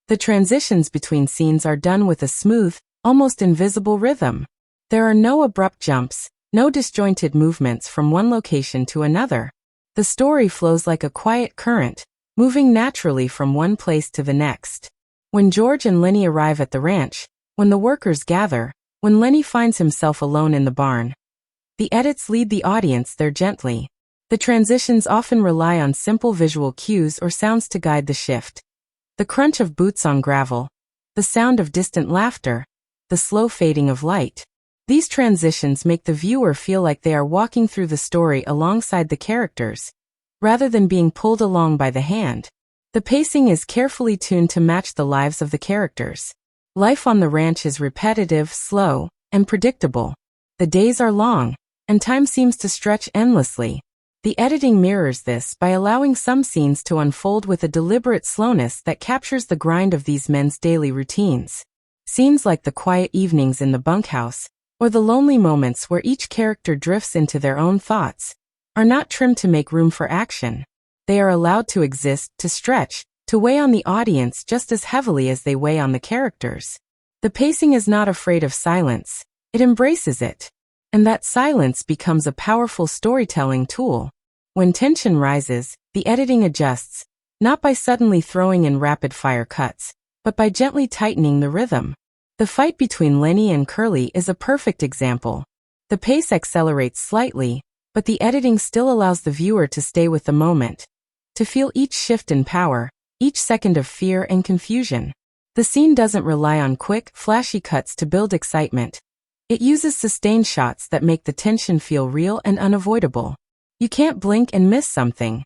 S1: The transitions between scenes are done with a smooth, almost invisible rhythm. There are no abrupt jumps, no disjointed movements from one location to another. The story flows like a quiet current, moving naturally from one place to the next. When George and Lennie arrive at the ranch, when the workers gather, when Lennie finds himself alone in the barn, the edits lead the audience there gently. The transitions often rely on simple visual cues or sounds to guide the shift. The crunch of boots on gravel, the sound of distant laughter, the slow fading of light. These transitions make the viewer feel like they are walking through the story alongside the characters, rather than being pulled along by the hand. The pacing is carefully tuned to match the lives of the characters. Life on the ranch is repetitive, slow, and predictable. The days are long, and time seems to stretch endlessly. The editing mirrors this by allowing some scenes to unfold with a deliberate slowness that captures the grind of these men's daily routines. Scenes like the quiet evenings in the bunkhouse, or the lonely moments where each character drifts into their own thoughts, are not trimmed to make room for action. They are allowed to exist, to stretch, to weigh on the audience just as heavily as they weigh on the characters. The pacing is not afraid of silence, it embraces it. And that silence becomes a powerful storytelling tool. When tension rises, the editing adjusts, not by suddenly throwing in rapid-fire cuts, but by gently tightening the rhythm. The fight between Lennie and Curley is a perfect example. The pace accelerates slightly, but the editing still allows the viewer to stay with the moment, to feel each shift in power, each second of fear and confusion. The scene doesn't rely on quick, flashy cuts to build excitement. It uses sustained shots that make the tension feel real and unavoidable. You can't blink and miss something.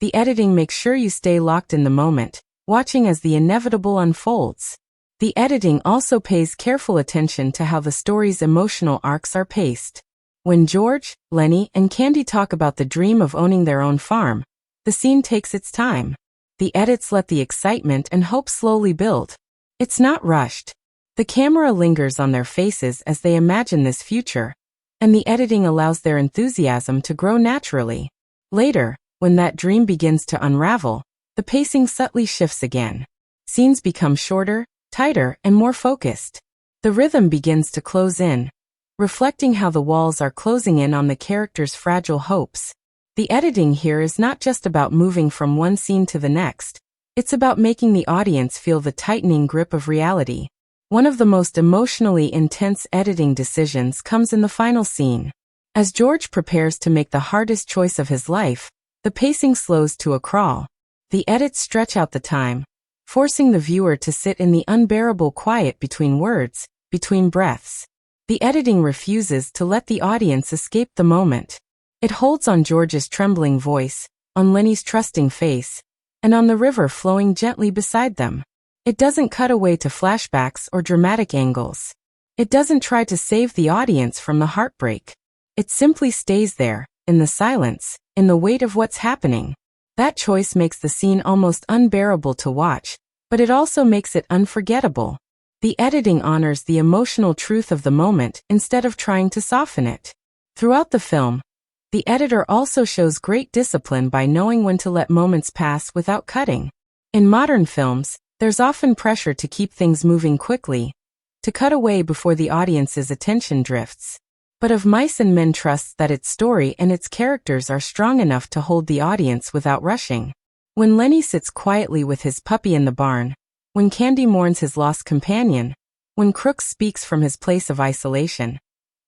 S1: The editing makes sure you stay locked in the moment, watching as the inevitable unfolds. The editing also pays careful attention to how the story's emotional arcs are paced. When George, Lennie, and Candy talk about the dream of owning their own farm, the scene takes its time. The edits let the excitement and hope slowly build. It's not rushed. The camera lingers on their faces as they imagine this future, and the editing allows their enthusiasm to grow naturally. Later, when that dream begins to unravel, the pacing subtly shifts again. Scenes become shorter, tighter, and more focused. The rhythm begins to close in, reflecting how the walls are closing in on the characters' fragile hopes. The editing here is not just about moving from one scene to the next. It's about making the audience feel the tightening grip of reality. One of the most emotionally intense editing decisions comes in the final scene. As George prepares to make the hardest choice of his life, the pacing slows to a crawl. The edits stretch out the time, forcing the viewer to sit in the unbearable quiet between words, between breaths. The editing refuses to let the audience escape the moment. It holds on George's trembling voice, on Lennie's trusting face, and on the river flowing gently beside them. It doesn't cut away to flashbacks or dramatic angles. It doesn't try to save the audience from the heartbreak. It simply stays there, in the silence, in the weight of what's happening. That choice makes the scene almost unbearable to watch, but it also makes it unforgettable. The editing honors the emotional truth of the moment instead of trying to soften it. Throughout the film, the editor also shows great discipline by knowing when to let moments pass without cutting. In modern films, there's often pressure to keep things moving quickly, to cut away before the audience's attention drifts. But Of Mice and Men trusts that its story and its characters are strong enough to hold the audience without rushing. When Lennie sits quietly with his puppy in the barn, when Candy mourns his lost companion, when Crooks speaks from his place of isolation,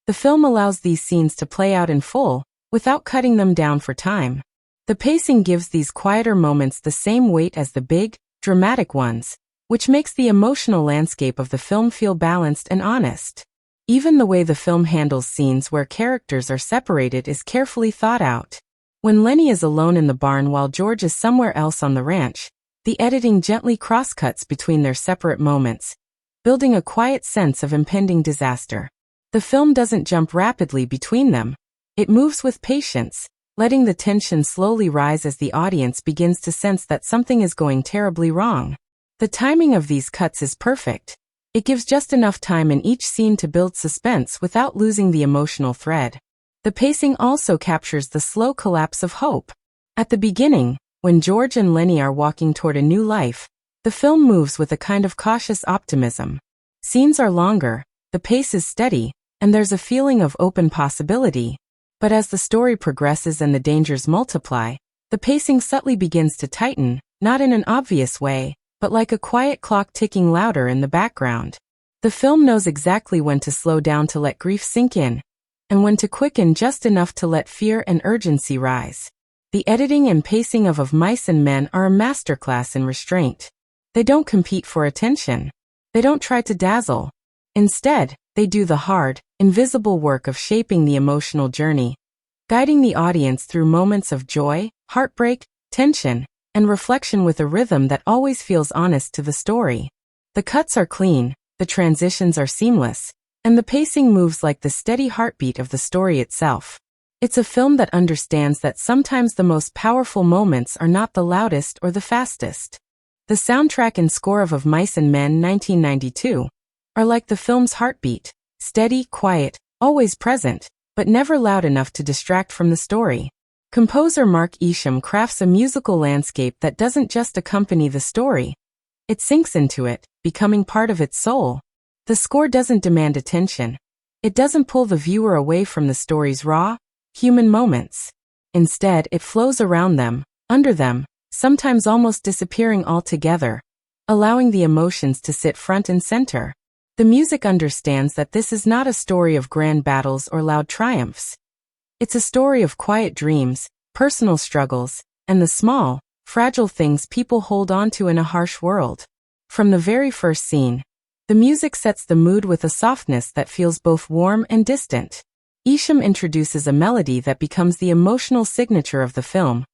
S1: the film allows these scenes to play out in full, without cutting them down for time. The pacing gives these quieter moments the same weight as the big, dramatic ones, which makes the emotional landscape of the film feel balanced and honest. Even the way the film handles scenes where characters are separated is carefully thought out. When Lennie is alone in the barn while George is somewhere else on the ranch, the editing gently crosscuts between their separate moments, building a quiet sense of impending disaster. The film doesn't jump rapidly between them. It moves with patience, letting the tension slowly rise as the audience begins to sense that something is going terribly wrong. The timing of these cuts is perfect. It gives just enough time in each scene to build suspense without losing the emotional thread. The pacing also captures the slow collapse of hope. At the beginning, when George and Lennie are walking toward a new life, the film moves with a kind of cautious optimism. Scenes are longer, the pace is steady, and there's a feeling of open possibility. But as the story progresses and the dangers multiply, the pacing subtly begins to tighten, not in an obvious way, but like a quiet clock ticking louder in the background. The film knows exactly when to slow down to let grief sink in, and when to quicken just enough to let fear and urgency rise. The editing and pacing of Mice and Men are a masterclass in restraint. They don't compete for attention. They don't try to dazzle. Instead, they do the hard, invisible work of shaping the emotional journey, guiding the audience through moments of joy, heartbreak, tension, and reflection with a rhythm that always feels honest to the story. The cuts are clean, the transitions are seamless, and the pacing moves like the steady heartbeat of the story itself. It's a film that understands that sometimes the most powerful moments are not the loudest or the fastest. The soundtrack and score of Mice and Men 1992 are like the film's heartbeat, steady, quiet, always present, but never loud enough to distract from the story. Composer Mark Isham crafts a musical landscape that doesn't just accompany the story. It sinks into it, becoming part of its soul. The score doesn't demand attention. It doesn't pull the viewer away from the story's raw, human moments. Instead, it flows around them, under them, sometimes almost disappearing altogether, allowing the emotions to sit front and center. The music understands that this is not a story of grand battles or loud triumphs. It's a story of quiet dreams, personal struggles, and the small, fragile things people hold on to in a harsh world. From the very first scene, the music sets the mood with a softness that feels both warm and distant. Isham introduces a melody that becomes the emotional signature of the film.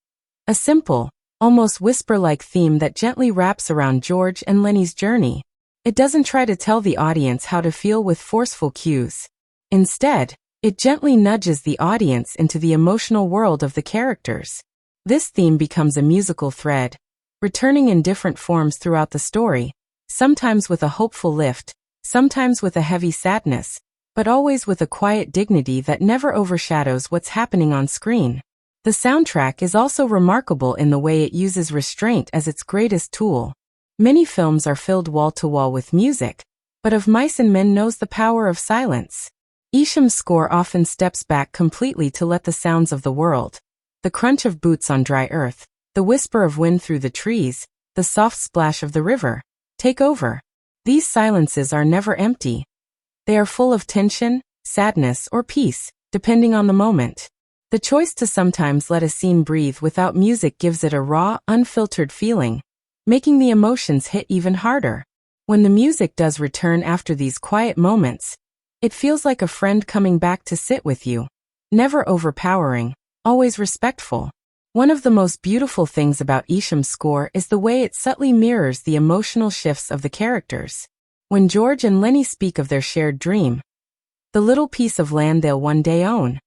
S1: A simple, almost whisper-like theme that gently wraps around George and Lennie's journey. It doesn't try to tell the audience how to feel with forceful cues. Instead, it gently nudges the audience into the emotional world of the characters. This theme becomes a musical thread, returning in different forms throughout the story, sometimes with a hopeful lift, sometimes with a heavy sadness, but always with a quiet dignity that never overshadows what's happening on screen. The soundtrack is also remarkable in the way it uses restraint as its greatest tool. Many films are filled wall-to-wall with music, but Mice and Men knows the power of silence. Isham's score often steps back completely to let the sounds of the world, the crunch of boots on dry earth, the whisper of wind through the trees, the soft splash of the river, take over. These silences are never empty. They are full of tension, sadness, or peace, depending on the moment. The choice to sometimes let a scene breathe without music gives it a raw, unfiltered feeling, making the emotions hit even harder. When the music does return after these quiet moments, it feels like a friend coming back to sit with you. Never overpowering, always respectful. One of the most beautiful things about Isham's score is the way it subtly mirrors the emotional shifts of the characters. When George and Lennie speak of their shared dream, the little piece of land they'll one day own,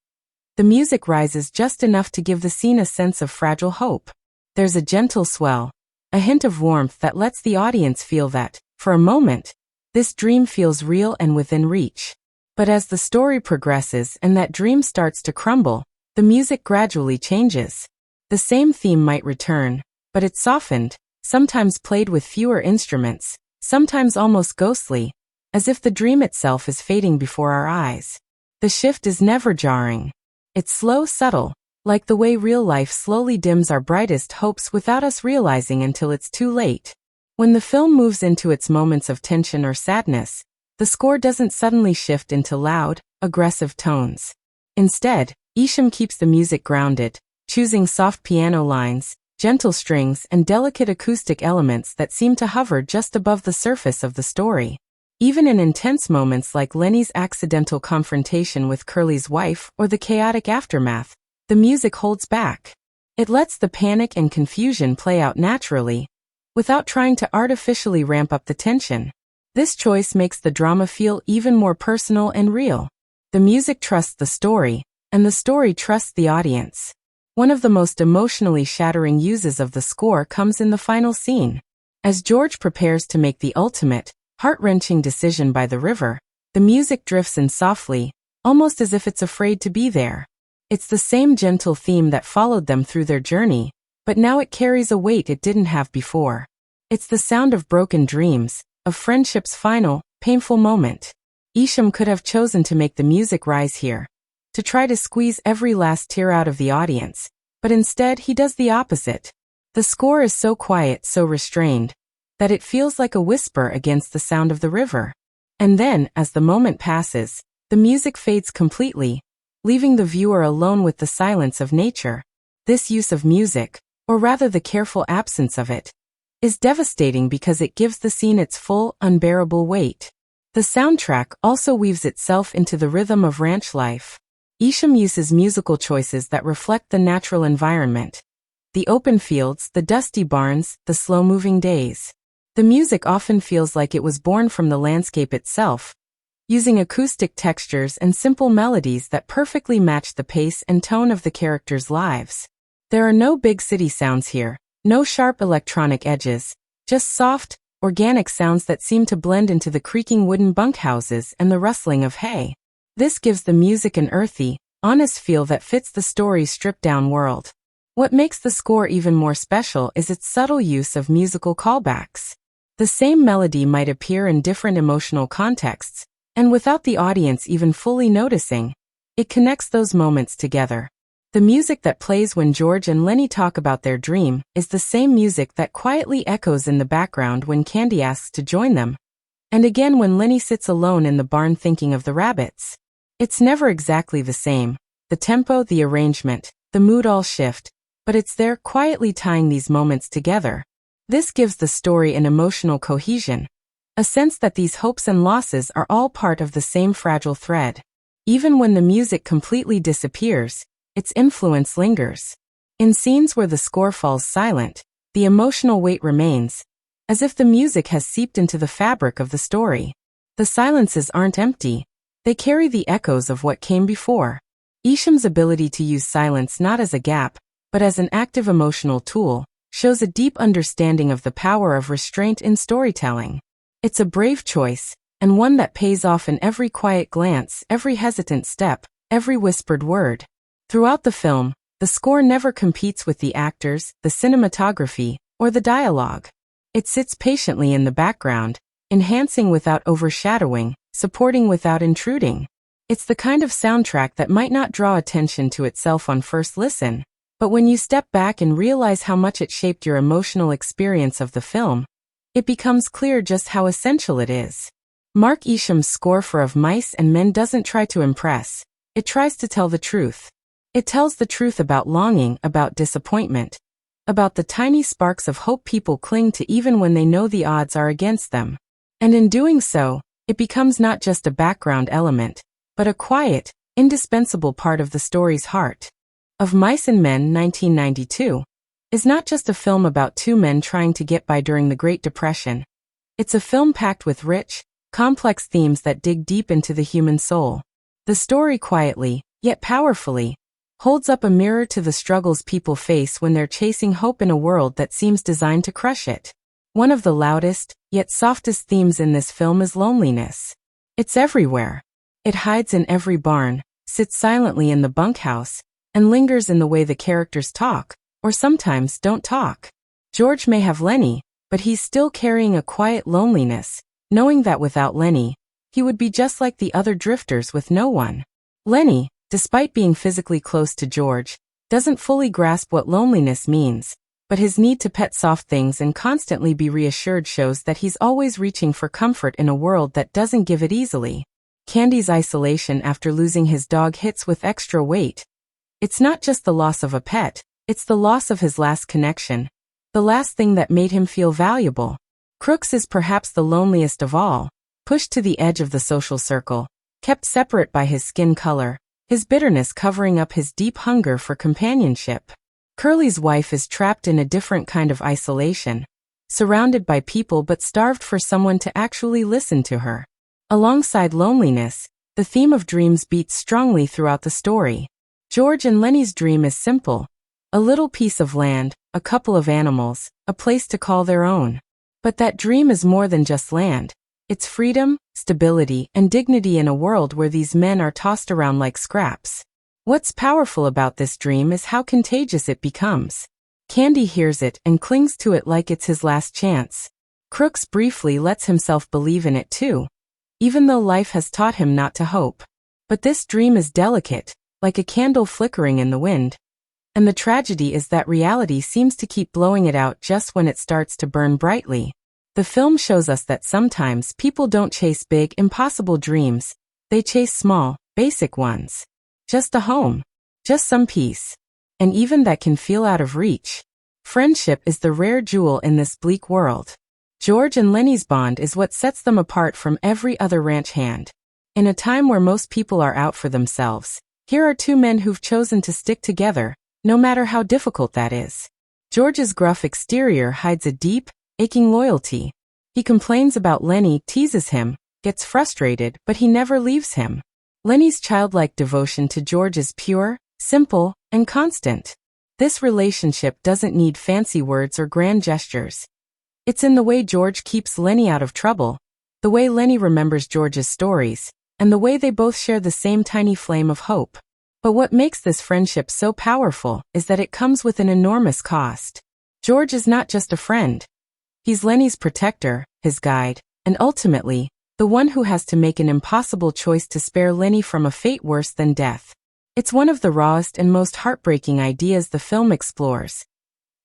S1: the music rises just enough to give the scene a sense of fragile hope. There's a gentle swell, a hint of warmth that lets the audience feel that, for a moment, this dream feels real and within reach. But as the story progresses and that dream starts to crumble, the music gradually changes. The same theme might return, but it's softened, sometimes played with fewer instruments, sometimes almost ghostly, as if the dream itself is fading before our eyes. The shift is never jarring. It's slow, subtle, like the way real life slowly dims our brightest hopes without us realizing until it's too late. When the film moves into its moments of tension or sadness, the score doesn't suddenly shift into loud, aggressive tones. Instead, Isham keeps the music grounded, choosing soft piano lines, gentle strings, and delicate acoustic elements that seem to hover just above the surface of the story. Even in intense moments like Lennie's accidental confrontation with Curley's wife or the chaotic aftermath, the music holds back. It lets the panic and confusion play out naturally, without trying to artificially ramp up the tension. This choice makes the drama feel even more personal and real. The music trusts the story, and the story trusts the audience. One of the most emotionally shattering uses of the score comes in the final scene. As George prepares to make the ultimate, heart-wrenching decision by the river, the music drifts in softly, almost as if it's afraid to be there. It's the same gentle theme that followed them through their journey, but now it carries a weight it didn't have before. It's the sound of broken dreams, of friendship's final, painful moment. Isham could have chosen to make the music rise here, to try to squeeze every last tear out of the audience, but instead he does the opposite. The score is so quiet, so restrained, that it feels like a whisper against the sound of the river. And then, as the moment passes, the music fades completely, leaving the viewer alone with the silence of nature. This use of music, or rather the careful absence of it, is devastating because it gives the scene its full, unbearable weight. The soundtrack also weaves itself into the rhythm of ranch life. Isham uses musical choices that reflect the natural environment. The open fields, the dusty barns, the slow-moving days. The music often feels like it was born from the landscape itself, using acoustic textures and simple melodies that perfectly match the pace and tone of the characters' lives. There are no big city sounds here, no sharp electronic edges, just soft, organic sounds that seem to blend into the creaking wooden bunkhouses and the rustling of hay. This gives the music an earthy, honest feel that fits the story's stripped-down world. What makes the score even more special is its subtle use of musical callbacks. The same melody might appear in different emotional contexts, and without the audience even fully noticing, it connects those moments together. The music that plays when George and Lennie talk about their dream is the same music that quietly echoes in the background when Candy asks to join them, and again when Lennie sits alone in the barn thinking of the rabbits. It's never exactly the same. The tempo, the arrangement, the mood all shift, but it's there quietly tying these moments together. This gives the story an emotional cohesion, a sense that these hopes and losses are all part of the same fragile thread. Even when the music completely disappears, its influence lingers. In scenes where the score falls silent, the emotional weight remains, as if the music has seeped into the fabric of the story. The silences aren't empty, they carry the echoes of what came before. Isham's ability to use silence not as a gap, but as an active emotional tool, shows a deep understanding of the power of restraint in storytelling. It's a brave choice, and one that pays off in every quiet glance, every hesitant step, every whispered word. Throughout the film, the score never competes with the actors, the cinematography, or the dialogue. It sits patiently in the background, enhancing without overshadowing, supporting without intruding. It's the kind of soundtrack that might not draw attention to itself on first listen, but when you step back and realize how much it shaped your emotional experience of the film, it becomes clear just how essential it is. Mark Isham's score for Of Mice and Men doesn't try to impress, it tries to tell the truth. It tells the truth about longing, about disappointment, about the tiny sparks of hope people cling to even when they know the odds are against them. And in doing so, it becomes not just a background element, but a quiet, indispensable part of the story's heart. Of Mice and Men, 1992, is not just a film about two men trying to get by during the Great Depression. It's a film packed with rich, complex themes that dig deep into the human soul. The story quietly, yet powerfully, holds up a mirror to the struggles people face when they're chasing hope in a world that seems designed to crush it. One of the loudest, yet softest themes in this film is loneliness. It's everywhere. It hides in every barn, sits silently in the bunkhouse, and lingers in the way the characters talk, or sometimes don't talk. George may have Lennie, but he's still carrying a quiet loneliness, knowing that without Lennie, he would be just like the other drifters with no one. Lennie, despite being physically close to George, doesn't fully grasp what loneliness means, but his need to pet soft things and constantly be reassured shows that he's always reaching for comfort in a world that doesn't give it easily. Candy's isolation after losing his dog hits with extra weight. It's not just the loss of a pet, it's the loss of his last connection, the last thing that made him feel valuable. Crooks is perhaps the loneliest of all, pushed to the edge of the social circle, kept separate by his skin color, his bitterness covering up his deep hunger for companionship. Curley's wife is trapped in a different kind of isolation, surrounded by people but starved for someone to actually listen to her. Alongside loneliness, the theme of dreams beats strongly throughout the story. George and Lennie's dream is simple: a little piece of land, a couple of animals, a place to call their own. But that dream is more than just land. It's freedom, stability, and dignity in a world where these men are tossed around like scraps. What's powerful about this dream is how contagious it becomes. Candy hears it and clings to it like it's his last chance. Crooks briefly lets himself believe in it too, even though life has taught him not to hope. But this dream is delicate, like a candle flickering in the wind. And the tragedy is that reality seems to keep blowing it out just when it starts to burn brightly. The film shows us that sometimes people don't chase big, impossible dreams, they chase small, basic ones. Just a home. Just some peace. And even that can feel out of reach. Friendship is the rare jewel in this bleak world. George and Lennie's bond is what sets them apart from every other ranch hand. In a time where most people are out for themselves, here are two men who've chosen to stick together, no matter how difficult that is. George's gruff exterior hides a deep, aching loyalty, He complains about Lennie, teases him, gets frustrated, but he never leaves him. Lennie's childlike devotion to George is pure, simple, and constant. This relationship doesn't need fancy words or grand gestures. It's in the way George keeps Lennie out of trouble, the way Lennie remembers George's stories, and the way they both share the same tiny flame of hope. But what makes this friendship so powerful is that it comes with an enormous cost. George is not just a friend. He's Lennie's protector, his guide, and ultimately, the one who has to make an impossible choice to spare Lennie from a fate worse than death. It's one of the rawest and most heartbreaking ideas the film explores.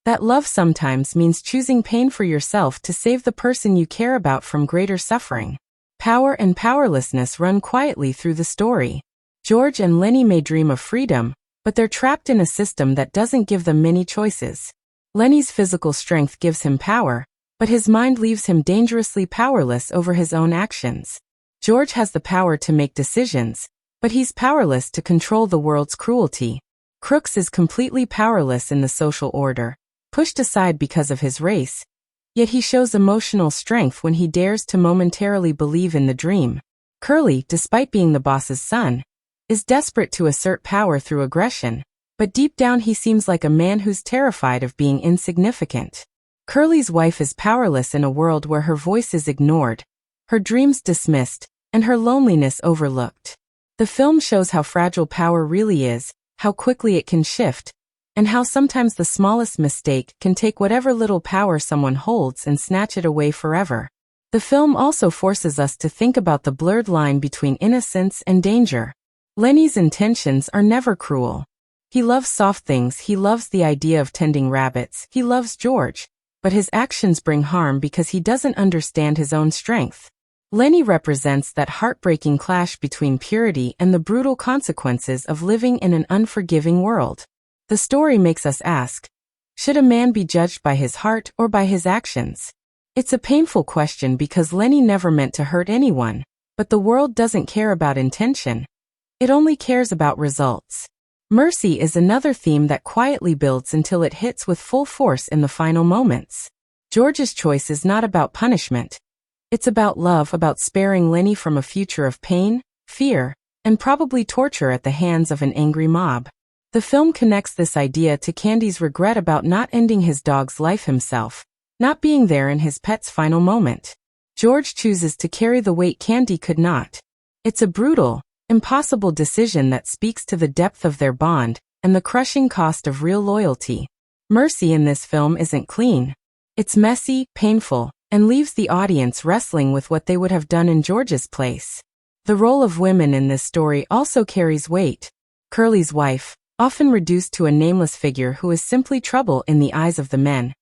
S1: That love sometimes means choosing pain for yourself to save the person you care about from greater suffering. Power and powerlessness run quietly through the story. George and Lennie may dream of freedom, but they're trapped in a system that doesn't give them many choices. Lennie's physical strength gives him power, but his mind leaves him dangerously powerless over his own actions. George has the power to make decisions, but he's powerless to control the world's cruelty. Crooks is completely powerless in the social order, pushed aside because of his race, yet he shows emotional strength when he dares to momentarily believe in the dream. Curley, despite being the boss's son, is desperate to assert power through aggression, but deep down he seems like a man who's terrified of being insignificant. Curley's wife is powerless in a world where her voice is ignored, her dreams dismissed, and her loneliness overlooked. The film shows how fragile power really is, how quickly it can shift, and how sometimes the smallest mistake can take whatever little power someone holds and snatch it away forever. The film also forces us to think about the blurred line between innocence and danger. Lennie's intentions are never cruel. He loves soft things, he loves the idea of tending rabbits, he loves George, but his actions bring harm because he doesn't understand his own strength. Lennie represents that heartbreaking clash between purity and the brutal consequences of living in an unforgiving world. The story makes us ask, should a man be judged by his heart or by his actions? It's a painful question because Lennie never meant to hurt anyone, but the world doesn't care about intention. It only cares about results. Mercy is another theme that quietly builds until it hits with full force in the final moments. George's choice is not about punishment. It's about love, about sparing Lennie from a future of pain, fear, and probably torture at the hands of an angry mob. The film connects this idea to Candy's regret about not ending his dog's life himself, not being there in his pet's final moment. George chooses to carry the weight Candy could not. It's a brutal, impossible decision that speaks to the depth of their bond and the crushing cost of real loyalty. Mercy in this film isn't clean. It's messy, painful, and leaves the audience wrestling with what they would have done in George's place. The role of women in this story also carries weight. Curley's wife, often reduced to a nameless figure who is simply trouble in the eyes of the men,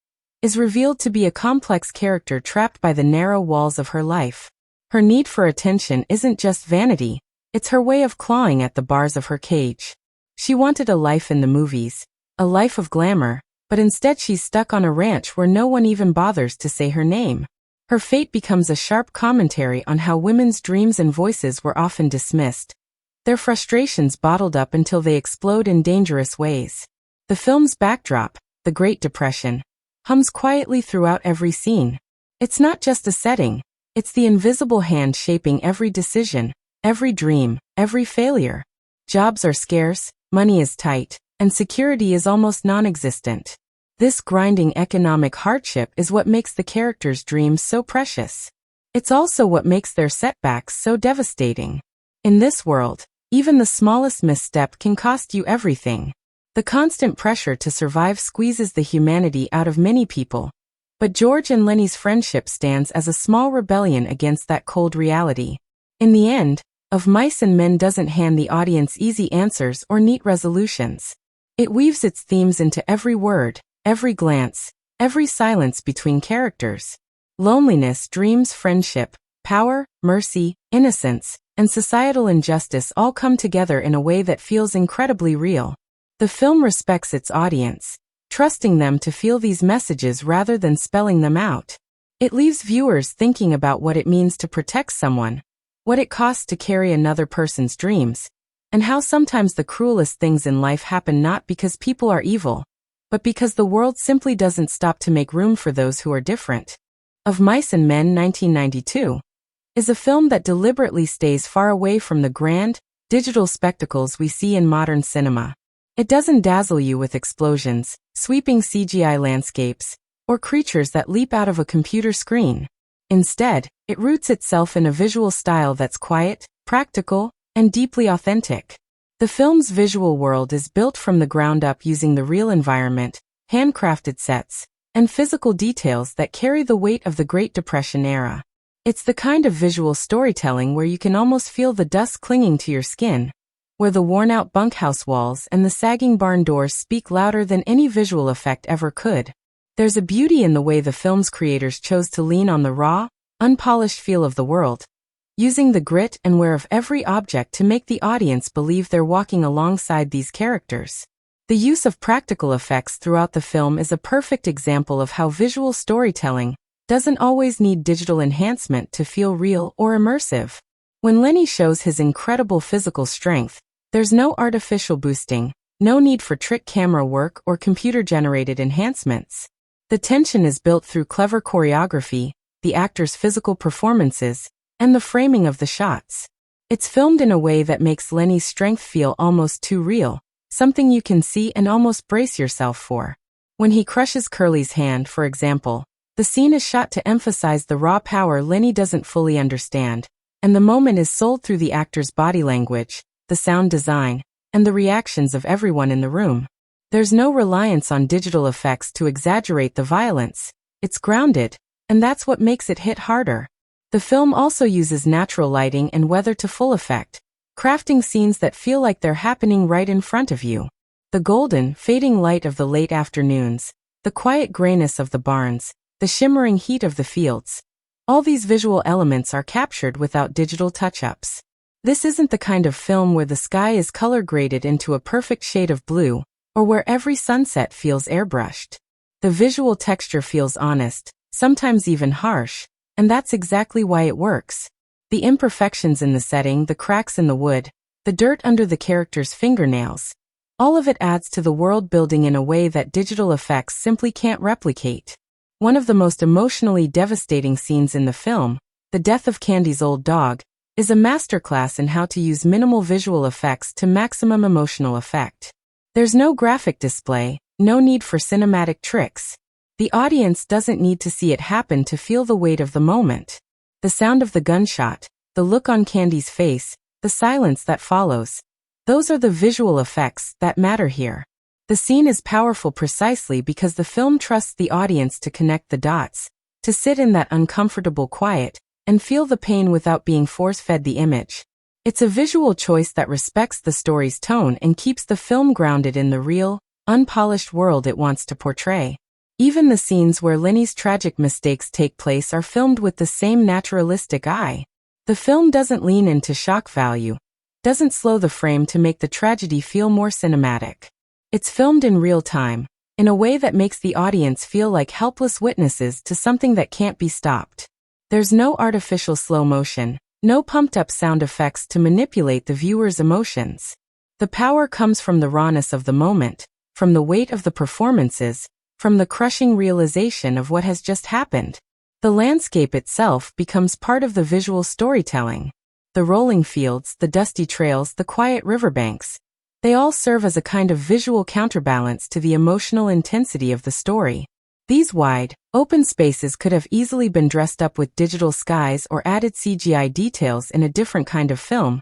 S1: is revealed to be a complex character trapped by the narrow walls of her life. Her need for attention isn't just vanity, it's her way of clawing at the bars of her cage. She wanted a life in the movies, a life of glamour, but instead she's stuck on a ranch where no one even bothers to say her name. Her fate becomes a sharp commentary on how women's dreams and voices were often dismissed, their frustrations bottled up until they explode in dangerous ways. The film's backdrop, the Great Depression, hums quietly throughout every scene. It's not just a setting, it's the invisible hand shaping every decision, every dream, every failure. Jobs are scarce, money is tight, and security is almost non-existent. This grinding economic hardship is what makes the characters' dreams so precious. It's also what makes their setbacks so devastating. In this world, even the smallest misstep can cost you everything. The constant pressure to survive squeezes the humanity out of many people. But George and Lennie's friendship stands as a small rebellion against that cold reality. In the end, Of Mice and Men doesn't hand the audience easy answers or neat resolutions. It weaves its themes into every word, every glance, every silence between characters. Loneliness, dreams, friendship, power, mercy, innocence, and societal injustice all come together in a way that feels incredibly real. The film respects its audience, trusting them to feel these messages rather than spelling them out. It leaves viewers thinking about what it means to protect someone, what it costs to carry another person's dreams, and how sometimes the cruelest things in life happen not because people are evil, but because the world simply doesn't stop to make room for those who are different. of Mice and Men 1992, is a film that deliberately stays far away from the grand, digital spectacles we see in modern cinema. It doesn't dazzle you with explosions, sweeping CGI landscapes, or creatures that leap out of a computer screen. Instead, it roots itself in a visual style that's quiet, practical, and deeply authentic. The film's visual world is built from the ground up using the real environment, handcrafted sets, and physical details that carry the weight of the Great Depression era. It's the kind of visual storytelling where you can almost feel the dust clinging to your skin, where the worn-out bunkhouse walls and the sagging barn doors speak louder than any visual effect ever could. There's a beauty in the way the film's creators chose to lean on the raw, unpolished feel of the world, using the grit and wear of every object to make the audience believe they're walking alongside these characters. The use of practical effects throughout the film is a perfect example of how visual storytelling doesn't always need digital enhancement to feel real or immersive. When Lennie shows his incredible physical strength, there's no artificial boosting, no need for trick camera work or computer-generated enhancements. The tension is built through clever choreography, the actors' physical performances, and the framing of the shots. It's filmed in a way that makes Lennie's strength feel almost too real, something you can see and almost brace yourself for. When he crushes Curley's hand, for example, the scene is shot to emphasize the raw power Lennie doesn't fully understand, and the moment is sold through the actor's body language, the sound design, and the reactions of everyone in the room. There's no reliance on digital effects to exaggerate the violence. It's grounded, and that's what makes it hit harder. The film also uses natural lighting and weather to full effect, crafting scenes that feel like they're happening right in front of you. The golden, fading light of the late afternoons, the quiet grayness of the barns, the shimmering heat of the fields. All these visual elements are captured without digital touch-ups. This isn't the kind of film where the sky is color-graded into a perfect shade of blue, or where every sunset feels airbrushed. The visual texture feels honest, sometimes even harsh, and that's exactly why it works. The imperfections in the setting, the cracks in the wood, the dirt under the characters' fingernails, all of it adds to the world building in a way that digital effects simply can't replicate. One of the most emotionally devastating scenes in the film, the death of Candy's old dog, is a masterclass in how to use minimal visual effects to maximum emotional effect. There's no graphic display, no need for cinematic tricks. The audience doesn't need to see it happen to feel the weight of the moment. The sound of the gunshot, the look on Candy's face, the silence that follows. Those are the visual effects that matter here. The scene is powerful precisely because the film trusts the audience to connect the dots, to sit in that uncomfortable quiet, and feel the pain without being force-fed the image. It's a visual choice that respects the story's tone and keeps the film grounded in the real, unpolished world it wants to portray. Even the scenes where Lennie's tragic mistakes take place are filmed with the same naturalistic eye. The film doesn't lean into shock value, doesn't slow the frame to make the tragedy feel more cinematic. It's filmed in real time, in a way that makes the audience feel like helpless witnesses to something that can't be stopped. There's no artificial slow motion, no pumped-up sound effects to manipulate the viewer's emotions. The power comes from the rawness of the moment, from the weight of the performances, from the crushing realization of what has just happened. The landscape itself becomes part of the visual storytelling. The rolling fields, the dusty trails, the quiet riverbanks. They all serve as a kind of visual counterbalance to the emotional intensity of the story. These wide, open spaces could have easily been dressed up with digital skies or added CGI details in a different kind of film.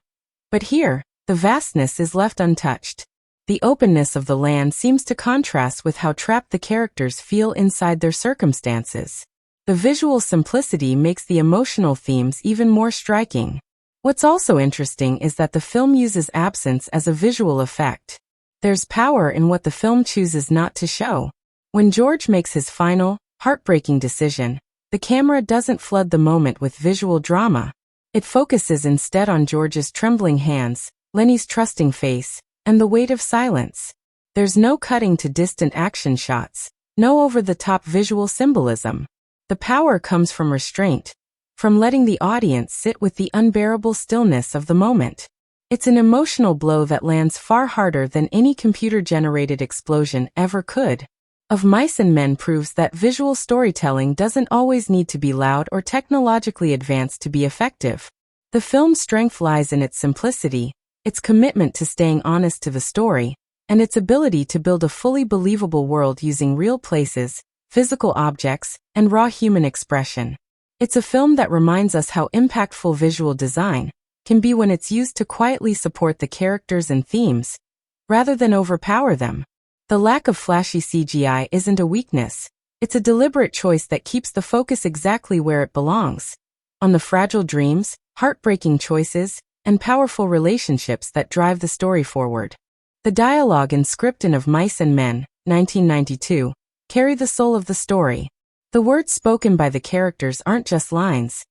S1: But here, the vastness is left untouched. The openness of the land seems to contrast with how trapped the characters feel inside their circumstances. The visual simplicity makes the emotional themes even more striking. What's also interesting is that the film uses absence as a visual effect. There's power in what the film chooses not to show. When George makes his final, heartbreaking decision, the camera doesn't flood the moment with visual drama. It focuses instead on George's trembling hands, Lennie's trusting face, and the weight of silence. There's no cutting to distant action shots, no over-the-top visual symbolism. The power comes from restraint, from letting the audience sit with the unbearable stillness of the moment. It's an emotional blow that lands far harder than any computer-generated explosion ever could. of Mice and Men proves that visual storytelling doesn't always need to be loud or technologically advanced to be effective. The film's strength lies in its simplicity, its commitment to staying honest to the story, and its ability to build a fully believable world using real places, physical objects, and raw human expression. It's a film that reminds us how impactful visual design can be when it's used to quietly support the characters and themes, rather than overpower them. The lack of flashy CGI isn't a weakness, it's a deliberate choice that keeps the focus exactly where it belongs, on the fragile dreams, heartbreaking choices, and powerful relationships that drive the story forward. The dialogue and scripting of Mice and Men, 1992, carry the soul of the story. The words spoken by the characters aren't just lines.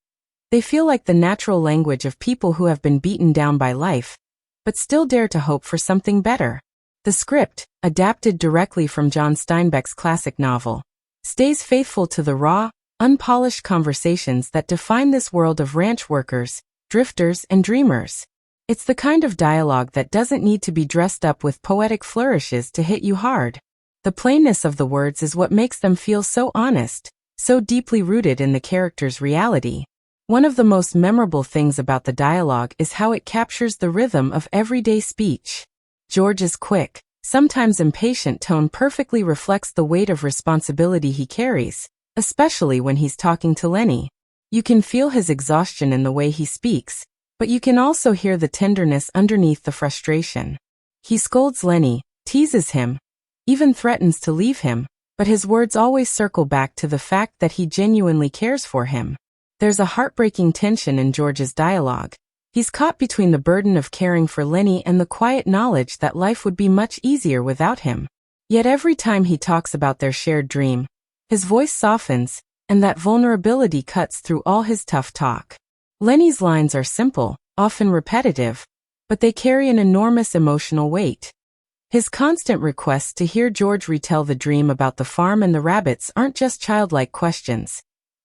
S1: They feel like the natural language of people who have been beaten down by life, but still dare to hope for something better. The script, adapted directly from John Steinbeck's classic novel, stays faithful to the raw, unpolished conversations that define this world of ranch workers, drifters, and dreamers. It's the kind of dialogue that doesn't need to be dressed up with poetic flourishes to hit you hard. The plainness of the words is what makes them feel so honest, so deeply rooted in the character's reality. One of the most memorable things about the dialogue is how it captures the rhythm of everyday speech. George's quick, sometimes impatient tone perfectly reflects the weight of responsibility he carries, especially when he's talking to Lennie. You can feel his exhaustion in the way he speaks, but you can also hear the tenderness underneath the frustration. He scolds Lennie, teases him, even threatens to leave him, but his words always circle back to the fact that he genuinely cares for him. There's a heartbreaking tension in George's dialogue. He's caught between the burden of caring for Lennie and the quiet knowledge that life would be much easier without him. Yet every time he talks about their shared dream, his voice softens, and that vulnerability cuts through all his tough talk. Lennie's lines are simple, often repetitive, but they carry an enormous emotional weight. His constant requests to hear George retell the dream about the farm and the rabbits aren't just childlike questions.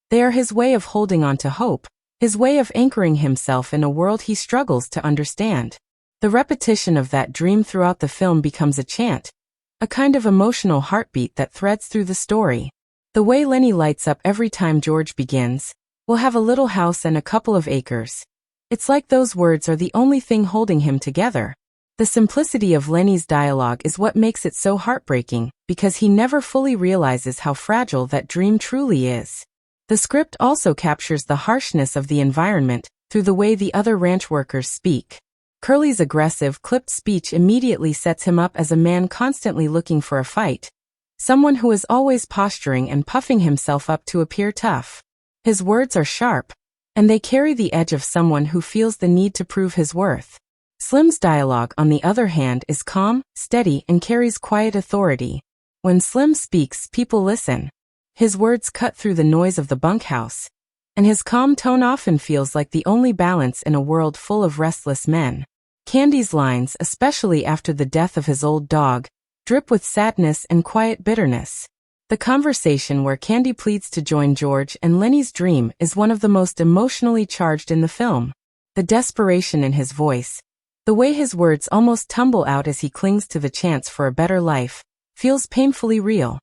S1: They are his way of holding on to hope, his way of anchoring himself in a world he struggles to understand. The repetition of that dream throughout the film becomes a chant, a kind of emotional heartbeat that threads through the story. The way Lennie lights up every time George begins, "We'll have a little house and a couple of acres." It's like those words are the only thing holding him together. The simplicity of Lennie's dialogue is what makes it so heartbreaking, because he never fully realizes how fragile that dream truly is. The script also captures the harshness of the environment through the way the other ranch workers speak. Curley's aggressive, clipped speech immediately sets him up as a man constantly looking for a fight, someone who is always posturing and puffing himself up to appear tough. His words are sharp, and they carry the edge of someone who feels the need to prove his worth. Slim's dialogue, on the other hand, is calm, steady, and carries quiet authority. When Slim speaks, people listen. His words cut through the noise of the bunkhouse, and his calm tone often feels like the only balance in a world full of restless men. Candy's lines, especially after the death of his old dog, drip with sadness and quiet bitterness. The conversation where Candy pleads to join George and Lennie's dream is one of the most emotionally charged in the film. The desperation in his voice, the way his words almost tumble out as he clings to the chance for a better life, feels painfully real.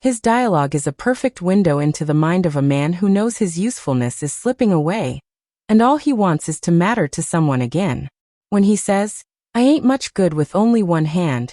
S1: His dialogue is a perfect window into the mind of a man who knows his usefulness is slipping away, and all he wants is to matter to someone again. When he says, "I ain't much good with only one hand,"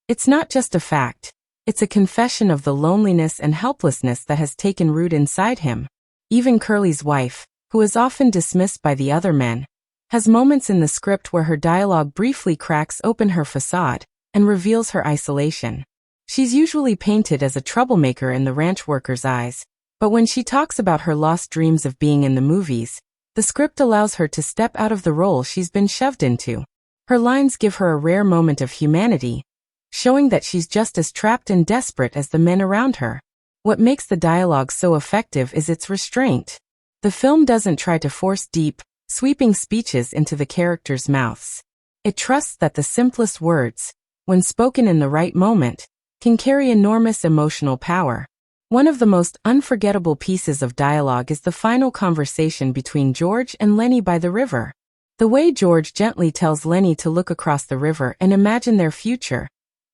S1: it's not just a fact, it's a confession of the loneliness and helplessness that has taken root inside him. Even Curley's wife, who is often dismissed by the other men, has moments in the script where her dialogue briefly cracks open her facade and reveals her isolation. She's usually painted as a troublemaker in the ranch workers' eyes, but when she talks about her lost dreams of being in the movies, the script allows her to step out of the role she's been shoved into. Her lines give her a rare moment of humanity, showing that she's just as trapped and desperate as the men around her. What makes the dialogue so effective is its restraint. The film doesn't try to force deep, sweeping speeches into the characters' mouths. It trusts that the simplest words, when spoken in the right moment, can carry enormous emotional power. One of the most unforgettable pieces of dialogue is the final conversation between George and Lennie by the river. The way George gently tells Lennie to look across the river and imagine their future,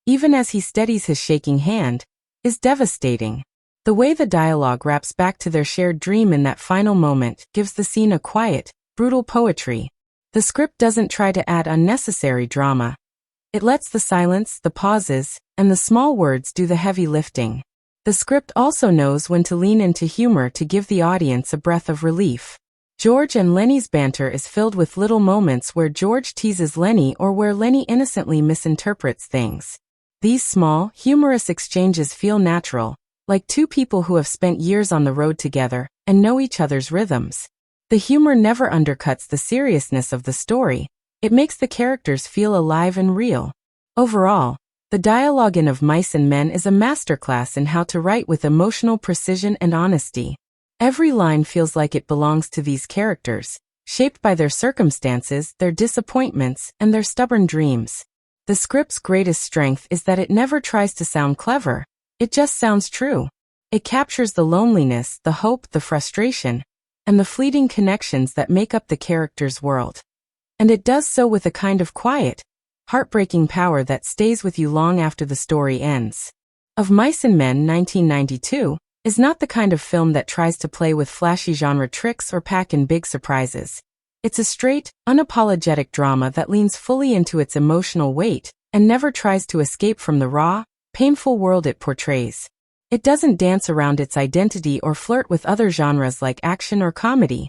S1: even as he steadies his shaking hand, is devastating. The way the dialogue wraps back to their shared dream in that final moment gives the scene a quiet, brutal poetry. The script doesn't try to add unnecessary drama. It lets the silence, the pauses, and the small words do the heavy lifting. The script also knows when to lean into humor to give the audience a breath of relief. George and Lennie's banter is filled with little moments where George teases Lennie or where Lennie innocently misinterprets things. These small, humorous exchanges feel natural, like two people who have spent years on the road together and know each other's rhythms. The humor never undercuts the seriousness of the story. It makes the characters feel alive and real. Overall, the dialogue in Of Mice and Men is a masterclass in how to write with emotional precision and honesty. Every line feels like it belongs to these characters, shaped by their circumstances, their disappointments, and their stubborn dreams. The script's greatest strength is that it never tries to sound clever. It just sounds true. It captures the loneliness, the hope, the frustration, and the fleeting connections that make up the character's world. And it does so with a kind of quiet, heartbreaking power that stays with you long after the story ends. Of Mice and Men, 1992, is not the kind of film that tries to play with flashy genre tricks or pack in big surprises. It's a straight, unapologetic drama that leans fully into its emotional weight and never tries to escape from the raw, painful world it portrays. It doesn't dance around its identity or flirt with other genres like action or comedy.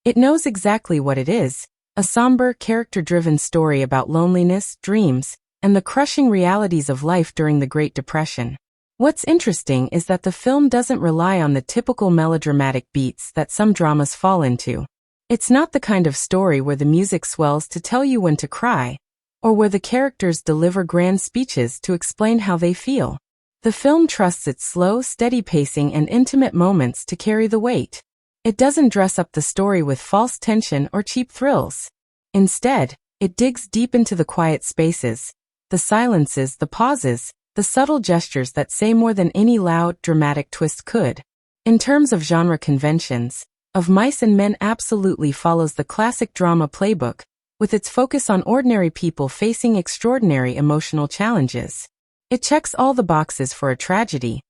S1: It knows exactly what it is, a somber, character-driven story about loneliness, dreams, and the crushing realities of life during the Great Depression. What's interesting is that the film doesn't rely on the typical melodramatic beats that some dramas fall into. It's not the kind of story where the music swells to tell you when to cry, or where the characters deliver grand speeches to explain how they feel. The film trusts its slow, steady pacing and intimate moments to carry the weight. It doesn't dress up the story with false tension or cheap thrills. Instead, it digs deep into the quiet spaces, the silences, the pauses, the subtle gestures that say more than any loud, dramatic twist could. In terms of genre conventions, Of Mice and Men absolutely follows the classic drama playbook, with its focus on ordinary people facing extraordinary emotional challenges. It checks all the boxes for a tragedy.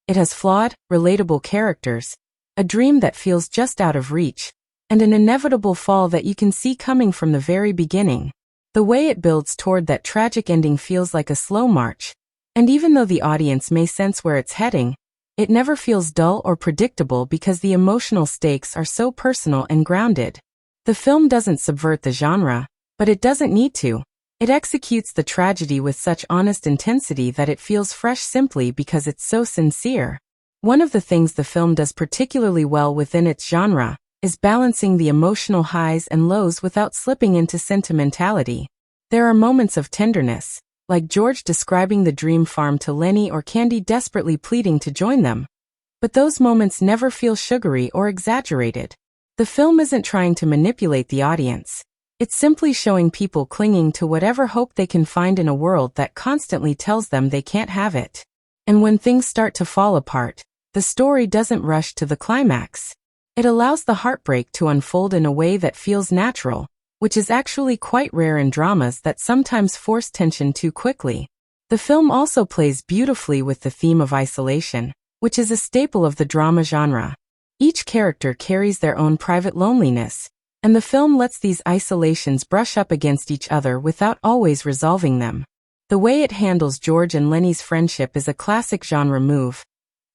S1: It has flawed, relatable characters, a dream that feels just out of reach, and an inevitable fall that you can see coming from the very beginning. The way it builds toward that tragic ending feels like a slow march. And even though the audience may sense where it's heading, it never feels dull or predictable because the emotional stakes are so personal and grounded. The film doesn't subvert the genre, but it doesn't need to. It executes the tragedy with such honest intensity that it feels fresh simply because it's so sincere. One of the things the film does particularly well within its genre is balancing the emotional highs and lows without slipping into sentimentality. There are moments of tenderness, like George describing the dream farm to Lennie or Candy desperately pleading to join them. But those moments never feel sugary or exaggerated. The film isn't trying to manipulate the audience. It's simply showing people clinging to whatever hope they can find in a world that constantly tells them they can't have it. And when things start to fall apart, the story doesn't rush to the climax. It allows the heartbreak to unfold in a way that feels natural, which is actually quite rare in dramas that sometimes force tension too quickly. The film also plays beautifully with the theme of isolation, which is a staple of the drama genre. Each character carries their own private loneliness, and the film lets these isolations brush up against each other without always resolving them. The way it handles George and Lennie's friendship is a classic genre move.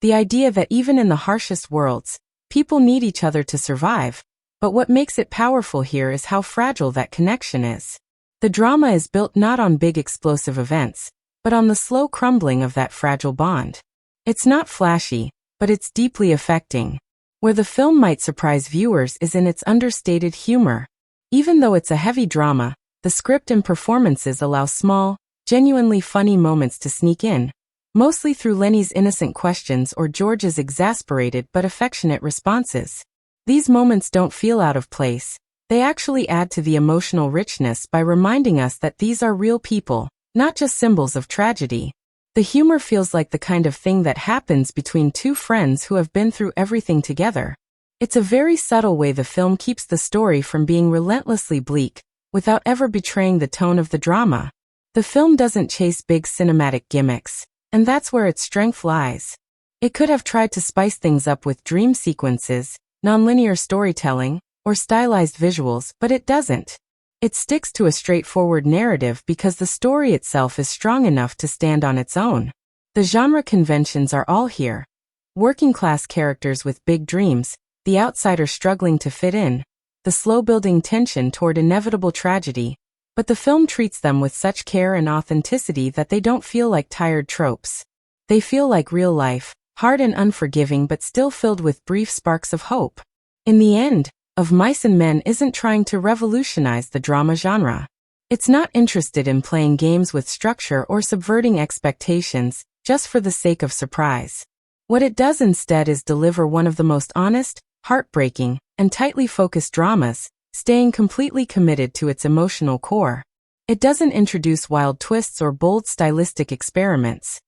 S1: The idea that even in the harshest worlds, people need each other to survive. But what makes it powerful here is how fragile that connection is. The drama is built not on big explosive events, but on the slow crumbling of that fragile bond. It's not flashy, but it's deeply affecting. Where the film might surprise viewers is in its understated humor. Even though it's a heavy drama, the script and performances allow small, genuinely funny moments to sneak in, mostly through Lennie's innocent questions or George's exasperated but affectionate responses. These moments don't feel out of place. They actually add to the emotional richness by reminding us that these are real people, not just symbols of tragedy. The humor feels like the kind of thing that happens between two friends who have been through everything together. It's a very subtle way the film keeps the story from being relentlessly bleak, without ever betraying the tone of the drama. The film doesn't chase big cinematic gimmicks, and that's where its strength lies. It could have tried to spice things up with dream sequences, nonlinear storytelling, or stylized visuals, but it doesn't. It sticks to a straightforward narrative because the story itself is strong enough to stand on its own. The genre conventions are all here. Working-class characters with big dreams, the outsider struggling to fit in, the slow-building tension toward inevitable tragedy, but the film treats them with such care and authenticity that they don't feel like tired tropes. They feel like real life, hard and unforgiving but still filled with brief sparks of hope. In the end, Of Mice and Men isn't trying to revolutionize the drama genre. It's not interested in playing games with structure or subverting expectations, just for the sake of surprise. What it does instead is deliver one of the most honest, heartbreaking, and tightly focused dramas, staying completely committed to its emotional core. It doesn't introduce wild twists or bold stylistic experiments.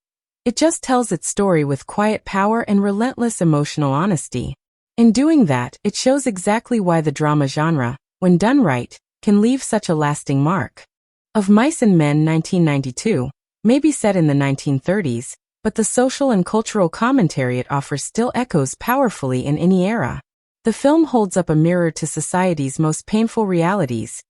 S1: It just tells its story with quiet power and relentless emotional honesty. In doing that, it shows exactly why the drama genre, when done right, can leave such a lasting mark. Of Mice and Men 1992, may be set in the 1930s, but the social and cultural commentary it offers still echoes powerfully in any era. The film holds up a mirror to society's most painful realities: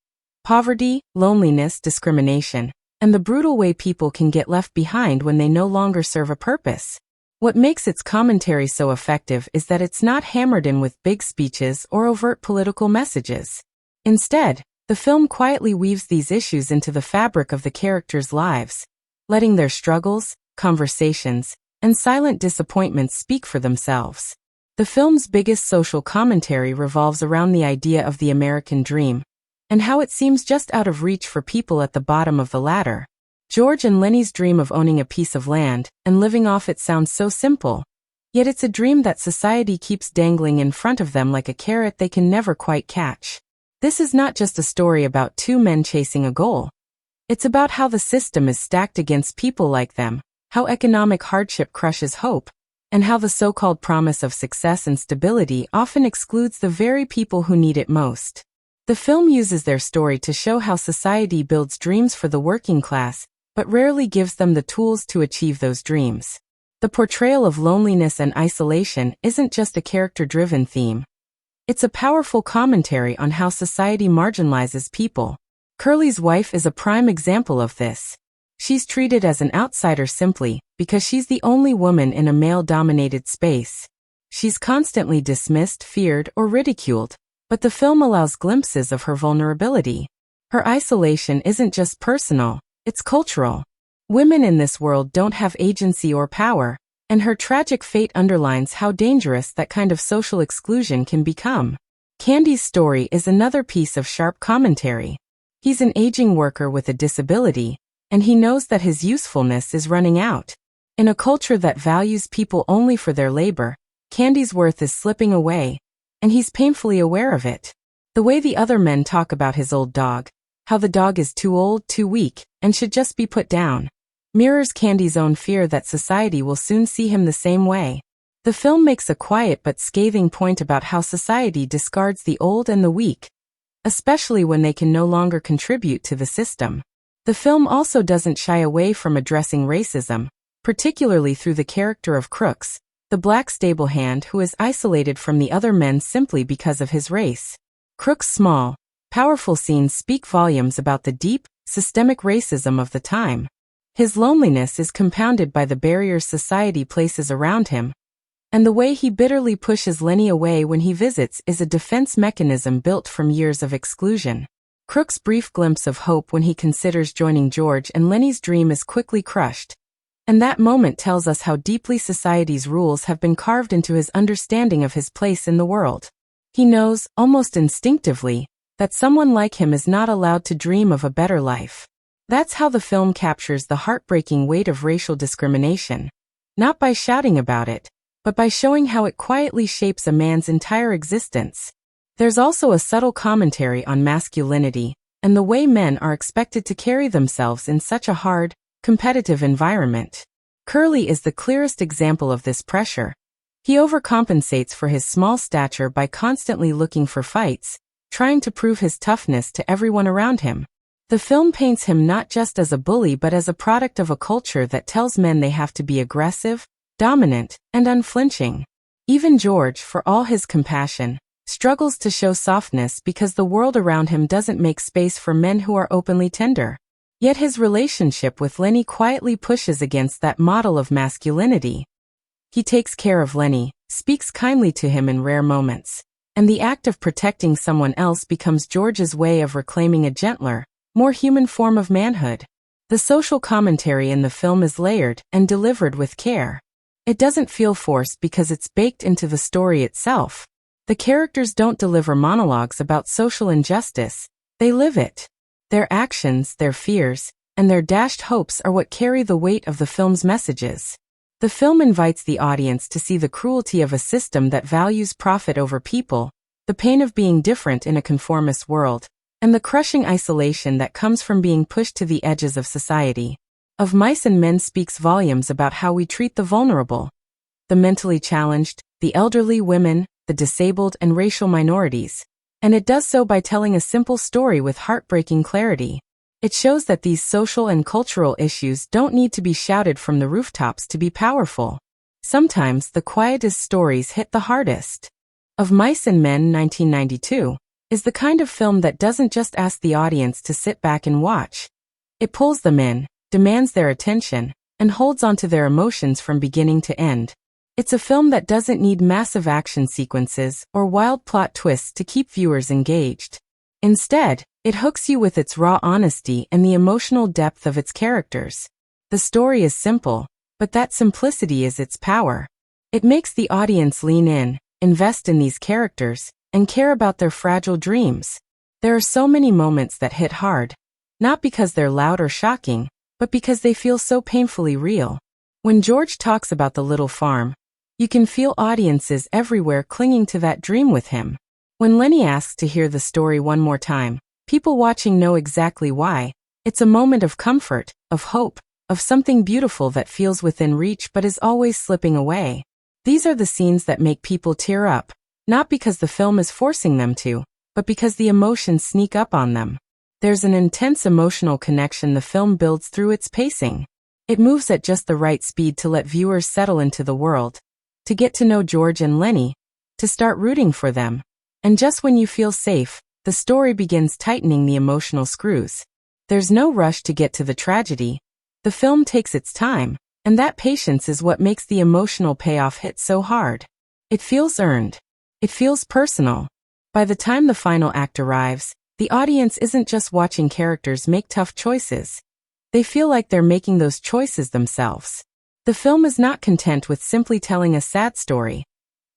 S1: poverty, loneliness, discrimination, and the brutal way people can get left behind when they no longer serve a purpose. What makes its commentary so effective is that it's not hammered in with big speeches or overt political messages. Instead, the film quietly weaves these issues into the fabric of the characters' lives, letting their struggles, conversations, and silent disappointments speak for themselves. The film's biggest social commentary revolves around the idea of the American dream, and how it seems just out of reach for people at the bottom of the ladder. George and Lennie's dream of owning a piece of land and living off it sounds so simple, yet it's a dream that society keeps dangling in front of them like a carrot they can never quite catch. This is not just a story about two men chasing a goal. It's about how the system is stacked against people like them, how economic hardship crushes hope, and how the so-called promise of success and stability often excludes the very people who need it most. The film uses their story to show how society builds dreams for the working class, but rarely gives them the tools to achieve those dreams. The portrayal of loneliness and isolation isn't just a character-driven theme. It's a powerful commentary on how society marginalizes people. Curley's wife is a prime example of this. She's treated as an outsider simply because she's the only woman in a male-dominated space. She's constantly dismissed, feared, or ridiculed, but the film allows glimpses of her vulnerability. Her isolation isn't just personal, it's cultural. Women in this world don't have agency or power, and her tragic fate underlines how dangerous that kind of social exclusion can become. Candy's story is another piece of sharp commentary. He's an aging worker with a disability, and he knows that his usefulness is running out. In a culture that values people only for their labor, Candy's worth is slipping away, and he's painfully aware of it. The way the other men talk about his old dog, how the dog is too old, too weak, and should just be put down, mirrors Candy's own fear that society will soon see him the same way. The film makes a quiet but scathing point about how society discards the old and the weak, especially when they can no longer contribute to the system. The film also doesn't shy away from addressing racism, particularly through the character of Crooks, the black stable hand who is isolated from the other men simply because of his race. Crooks' small, powerful scenes speak volumes about the deep, systemic racism of the time. His loneliness is compounded by the barriers society places around him, and the way he bitterly pushes Lennie away when he visits is a defense mechanism built from years of exclusion. Crook's brief glimpse of hope when he considers joining George and Lennie's dream is quickly crushed, and that moment tells us how deeply society's rules have been carved into his understanding of his place in the world. He knows, almost instinctively, that someone like him is not allowed to dream of a better life. That's how the film captures the heartbreaking weight of racial discrimination, not by shouting about it, but by showing how it quietly shapes a man's entire existence. There's also a subtle commentary on masculinity and the way men are expected to carry themselves in such a hard, competitive environment. Curley is the clearest example of this pressure. He overcompensates for his small stature by constantly looking for fights, trying to prove his toughness to everyone around him. The film paints him not just as a bully but as a product of a culture that tells men they have to be aggressive, dominant, and unflinching. Even George, for all his compassion, struggles to show softness because the world around him doesn't make space for men who are openly tender. Yet his relationship with Lennie quietly pushes against that model of masculinity. He takes care of Lennie, speaks kindly to him in rare moments, and the act of protecting someone else becomes George's way of reclaiming a gentler, more human form of manhood. The social commentary in the film is layered and delivered with care. It doesn't feel forced because it's baked into the story itself. The characters don't deliver monologues about social injustice, they live it. Their actions, their fears, and their dashed hopes are what carry the weight of the film's messages. The film invites the audience to see the cruelty of a system that values profit over people, the pain of being different in a conformist world, and the crushing isolation that comes from being pushed to the edges of society. Of Mice and Men speaks volumes about how we treat the vulnerable, the mentally challenged, the elderly, women, the disabled, and racial minorities. And it does so by telling a simple story with heartbreaking clarity. It shows that these social and cultural issues don't need to be shouted from the rooftops to be powerful. Sometimes the quietest stories hit the hardest. Of Mice and Men, 1992, is the kind of film that doesn't just ask the audience to sit back and watch. It pulls them in, demands their attention, and holds onto their emotions from beginning to end. It's a film that doesn't need massive action sequences or wild plot twists to keep viewers engaged. Instead, it hooks you with its raw honesty and the emotional depth of its characters. The story is simple, but that simplicity is its power. It makes the audience lean in, invest in these characters, and care about their fragile dreams. There are so many moments that hit hard, not because they're loud or shocking, but because they feel so painfully real. When George talks about the little farm, you can feel audiences everywhere clinging to that dream with him. When Lennie asks to hear the story one more time, people watching know exactly why. It's a moment of comfort, of hope, of something beautiful that feels within reach but is always slipping away. These are the scenes that make people tear up, not because the film is forcing them to, but because the emotions sneak up on them. There's an intense emotional connection the film builds through its pacing. It moves at just the right speed to let viewers settle into the world, to get to know George and Lennie, to start rooting for them. And just when you feel safe, the story begins tightening the emotional screws. There's no rush to get to the tragedy. The film takes its time, and that patience is what makes the emotional payoff hit so hard. It feels earned. It feels personal. By the time the final act arrives, the audience isn't just watching characters make tough choices. They feel like they're making those choices themselves. The film is not content with simply telling a sad story.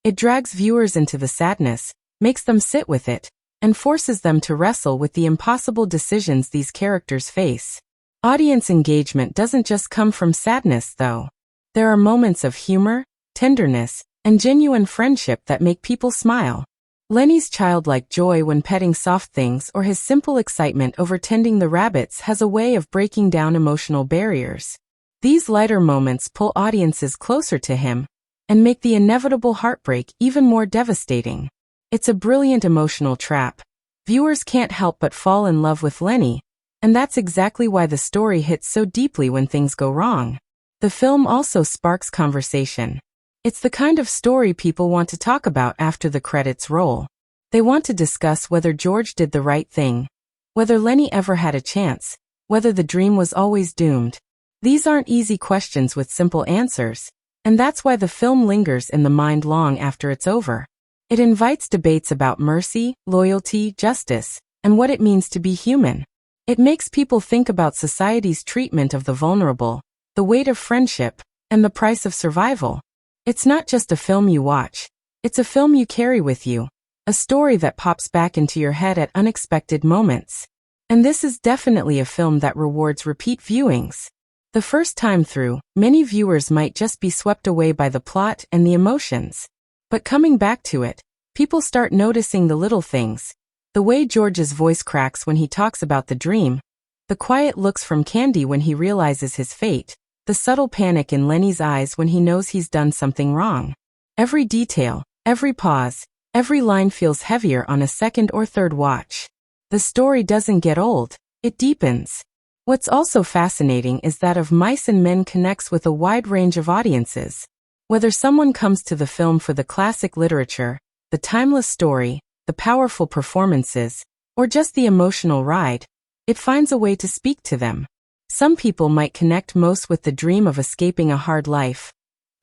S1: It drags viewers into the sadness, makes them sit with it, and forces them to wrestle with the impossible decisions these characters face. Audience engagement doesn't just come from sadness, though. There are moments of humor, tenderness, and genuine friendship that make people smile. Lennie's childlike joy when petting soft things or his simple excitement over tending the rabbits has a way of breaking down emotional barriers. These lighter moments pull audiences closer to him and make the inevitable heartbreak even more devastating. It's a brilliant emotional trap. Viewers can't help but fall in love with Lennie, and that's exactly why the story hits so deeply when things go wrong. The film also sparks conversation. It's the kind of story people want to talk about after the credits roll. They want to discuss whether George did the right thing, whether Lennie ever had a chance, whether the dream was always doomed. These aren't easy questions with simple answers, and that's why the film lingers in the mind long after it's over. It invites debates about mercy, loyalty, justice, and what it means to be human. It makes people think about society's treatment of the vulnerable, the weight of friendship, and the price of survival. It's not just a film you watch, it's a film you carry with you, a story that pops back into your head at unexpected moments. And this is definitely a film that rewards repeat viewings. The first time through, many viewers might just be swept away by the plot and the emotions. But coming back to it, people start noticing the little things. The way George's voice cracks when he talks about the dream, the quiet looks from Candy when he realizes his fate, the subtle panic in Lennie's eyes when he knows he's done something wrong. Every detail, every pause, every line feels heavier on a second or third watch. The story doesn't get old. It deepens. What's also fascinating is that Of Mice and Men connects with a wide range of audiences. Whether someone comes to the film for the classic literature, the timeless story, the powerful performances, or just the emotional ride, it finds a way to speak to them. Some people might connect most with the dream of escaping a hard life.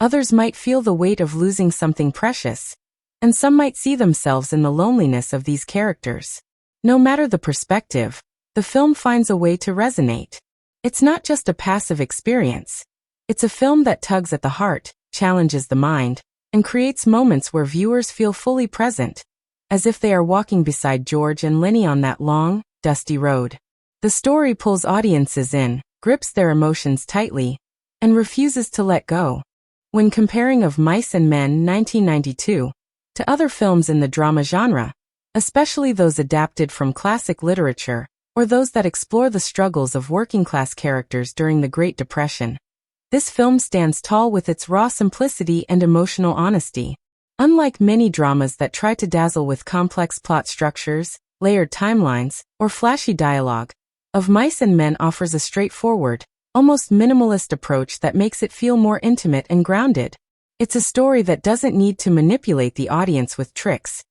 S1: Others might feel the weight of losing something precious. And some might see themselves in the loneliness of these characters. No matter the perspective, the film finds a way to resonate. It's not just a passive experience. It's a film that tugs at the heart, challenges the mind, and creates moments where viewers feel fully present, as if they are walking beside George and Lennie on that long, dusty road. The story pulls audiences in, grips their emotions tightly, and refuses to let go. When comparing Of Mice and Men 1992 to other films in the drama genre, especially those adapted from classic literature, or those that explore the struggles of working-class characters during the Great Depression, this film stands tall with its raw simplicity and emotional honesty. Unlike many dramas that try to dazzle with complex plot structures, layered timelines, or flashy dialogue, Of Mice and Men offers a straightforward, almost minimalist approach that makes it feel more intimate and grounded. It's a story that doesn't need to manipulate the audience with tricks.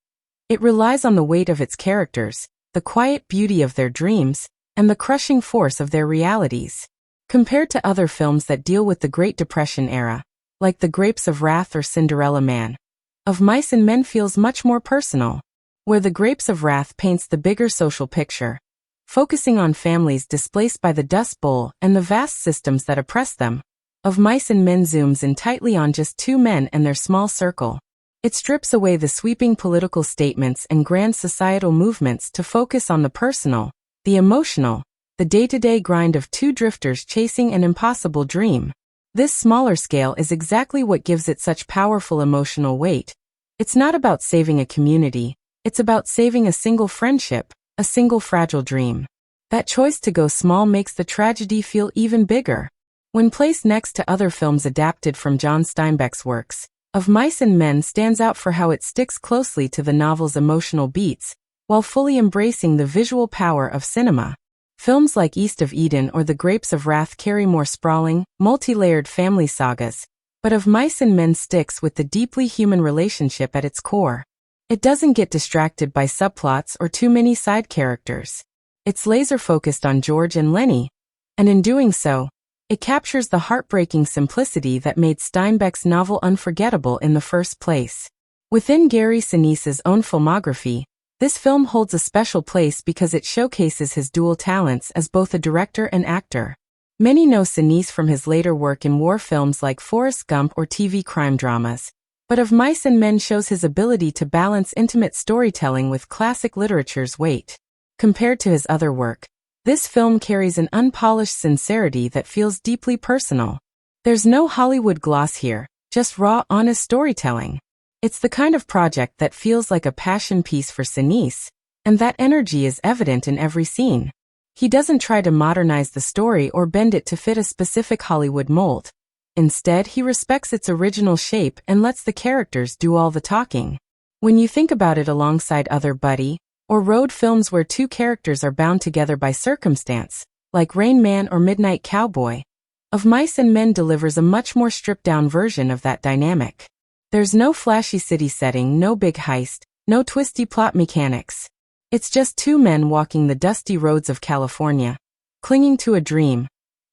S1: It relies on the weight of its characters, the quiet beauty of their dreams, and the crushing force of their realities. Compared to other films that deal with the Great Depression era, like The Grapes of Wrath or Cinderella Man, Of Mice and Men feels much more personal. Where The Grapes of Wrath paints the bigger social picture, focusing on families displaced by the Dust Bowl and the vast systems that oppress them, Of Mice and Men zooms in tightly on just two men and their small circle. It strips away the sweeping political statements and grand societal movements to focus on the personal, the emotional, the day-to-day grind of two drifters chasing an impossible dream. This smaller scale is exactly what gives it such powerful emotional weight. It's not about saving a community, it's about saving a single friendship, a single fragile dream. That choice to go small makes the tragedy feel even bigger. When placed next to other films adapted from John Steinbeck's works, Of Mice and Men stands out for how it sticks closely to the novel's emotional beats, while fully embracing the visual power of cinema. Films like East of Eden or The Grapes of Wrath carry more sprawling, multi-layered family sagas, but Of Mice and Men sticks with the deeply human relationship at its core. It doesn't get distracted by subplots or too many side characters. It's laser-focused on George and Lennie, and in doing so, it captures the heartbreaking simplicity that made Steinbeck's novel unforgettable in the first place. Within Gary Sinise's own filmography, this film holds a special place because it showcases his dual talents as both a director and actor. Many know Sinise from his later work in war films like Forrest Gump or TV crime dramas, but Of Mice and Men shows his ability to balance intimate storytelling with classic literature's weight. Compared to his other work, this film carries an unpolished sincerity that feels deeply personal. There's no Hollywood gloss here, just raw, honest storytelling. It's the kind of project that feels like a passion piece for Sinise, and that energy is evident in every scene. He doesn't try to modernize the story or bend it to fit a specific Hollywood mold. Instead, he respects its original shape and lets the characters do all the talking. When you think about it alongside other buddy or road films where two characters are bound together by circumstance, like Rain Man or Midnight Cowboy, Of Mice and Men delivers a much more stripped-down version of that dynamic. There's no flashy city setting, no big heist, no twisty plot mechanics. It's just two men walking the dusty roads of California, clinging to a dream.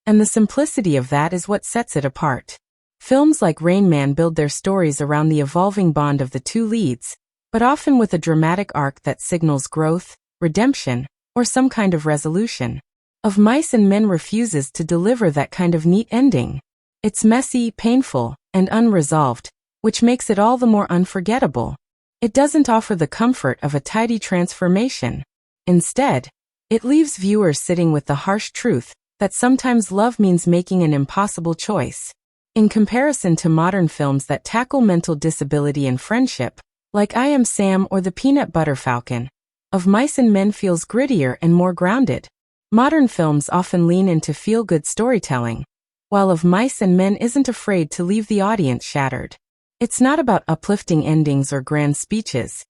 S1: And the simplicity of that is what sets it apart. Films like Rain Man build their stories around the evolving bond of the two leads, but often with a dramatic arc that signals growth, redemption, or some kind of resolution. Of Mice and Men refuses to deliver that kind of neat ending. It's messy, painful, and unresolved, which makes it all the more unforgettable. It doesn't offer the comfort of a tidy transformation. Instead, it leaves viewers sitting with the harsh truth that sometimes love means making an impossible choice. In comparison to modern films that tackle mental disability and friendship, like I Am Sam or The Peanut Butter Falcon, Of Mice and Men feels grittier and more grounded. Modern films often lean into feel-good storytelling, while Of Mice and Men isn't afraid to leave the audience shattered. It's not about uplifting endings or grand speeches.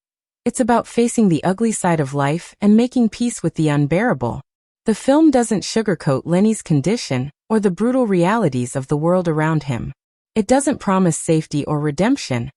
S1: It's about facing the ugly side of life and making peace with the unbearable. The film doesn't sugarcoat Lennie's condition or the brutal realities of the world around him. It doesn't promise safety or redemption.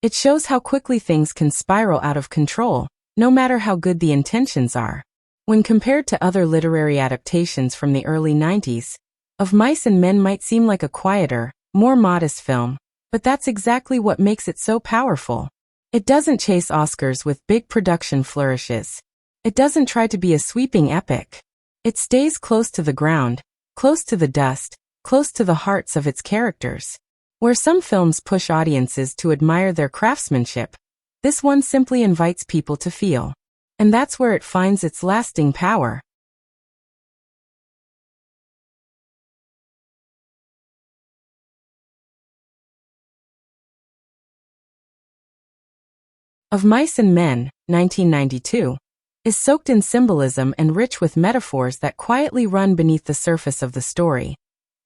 S1: It shows how quickly things can spiral out of control, no matter how good the intentions are. When compared to other literary adaptations from the early 90s, Of Mice and Men might seem like a quieter, more modest film, but that's exactly what makes it so powerful. It doesn't chase Oscars with big production flourishes. It doesn't try to be a sweeping epic. It stays close to the ground, close to the dust, close to the hearts of its characters. Where some films push audiences to admire their craftsmanship, this one simply invites people to feel. And that's where it finds its lasting power. Of Mice and Men, 1992, is soaked in symbolism and rich with metaphors that quietly run beneath the surface of the story,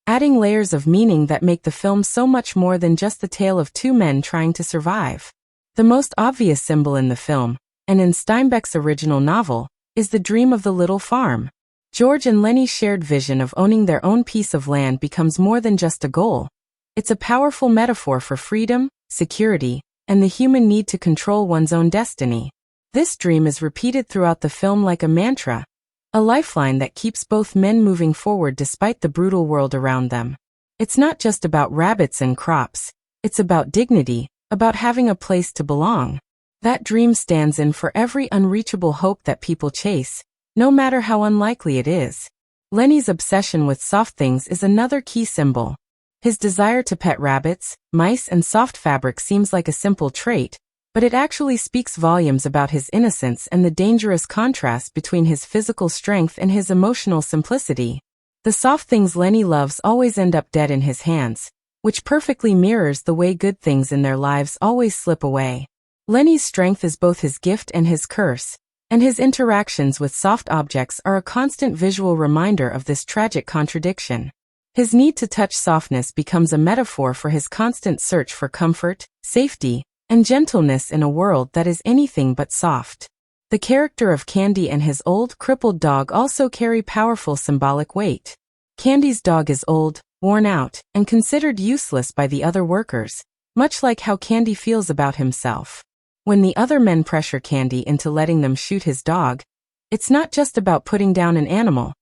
S1: adding layers of meaning that make the film so much more than just the tale of two men trying to survive. The most obvious symbol in the film, and in Steinbeck's original novel, is the dream of the little farm. George and Lennie's shared vision of owning their own piece of land becomes more than just a goal. It's a powerful metaphor for freedom, security, and the human need to control one's own destiny. This dream is repeated throughout the film like a mantra, a lifeline that keeps both men moving forward despite the brutal world around them. It's not just about rabbits and crops, it's about dignity, about having a place to belong. That dream stands in for every unreachable hope that people chase, no matter how unlikely it is. Lennie's obsession with soft things is another key symbol. His desire to pet rabbits, mice, and soft fabric seems like a simple trait, but it actually speaks volumes about his innocence and the dangerous contrast between his physical strength and his emotional simplicity. The soft things Lennie loves always end up dead in his hands, which perfectly mirrors the way good things in their lives always slip away. Lennie's strength is both his gift and his curse, and his interactions with soft objects are a constant visual reminder of this tragic contradiction. His need to touch softness becomes a metaphor for his constant search for comfort, safety, and gentleness in a world that is anything but soft. The character of Candy and his old, crippled dog also carry powerful symbolic weight. Candy's dog is old, worn out, and considered useless by the other workers, much like how Candy feels about himself. When the other men pressure Candy into letting them shoot his dog, it's not just about putting down an animal.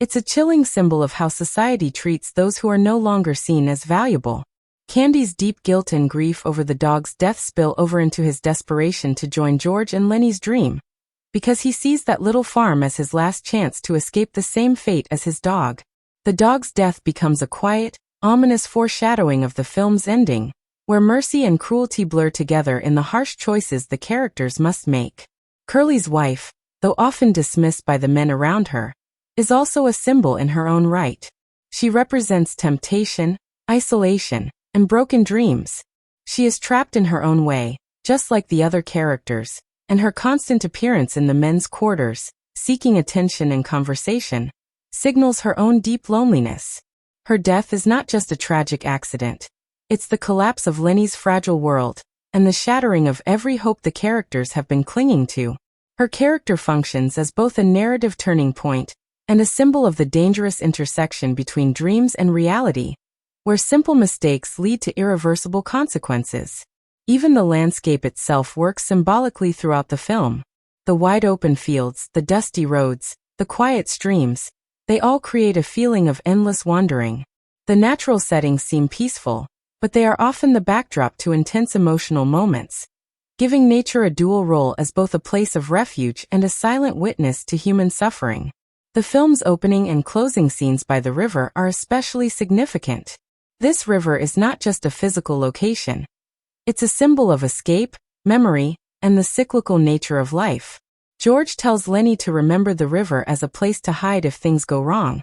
S1: It's a chilling symbol of how society treats those who are no longer seen as valuable. Candy's deep guilt and grief over the dog's death spill over into his desperation to join George and Lennie's dream, because he sees that little farm as his last chance to escape the same fate as his dog. The dog's death becomes a quiet, ominous foreshadowing of the film's ending, where mercy and cruelty blur together in the harsh choices the characters must make. Curley's wife, though often dismissed by the men around her, is also a symbol in her own right. She represents temptation, isolation, and broken dreams. She is trapped in her own way, just like the other characters, and her constant appearance in the men's quarters, seeking attention and conversation, signals her own deep loneliness. Her death is not just a tragic accident. It's the collapse of Lennie's fragile world, and the shattering of every hope the characters have been clinging to. Her character functions as both a narrative turning point and a symbol of the dangerous intersection between dreams and reality, where simple mistakes lead to irreversible consequences. Even the landscape itself works symbolically throughout the film. The wide open fields, the dusty roads, the quiet streams, they all create a feeling of endless wandering. The natural settings seem peaceful, but they are often the backdrop to intense emotional moments, giving nature a dual role as both a place of refuge and a silent witness to human suffering. The film's opening and closing scenes by the river are especially significant. This river is not just a physical location. It's a symbol of escape, memory, and the cyclical nature of life. George tells Lennie to remember the river as a place to hide if things go wrong.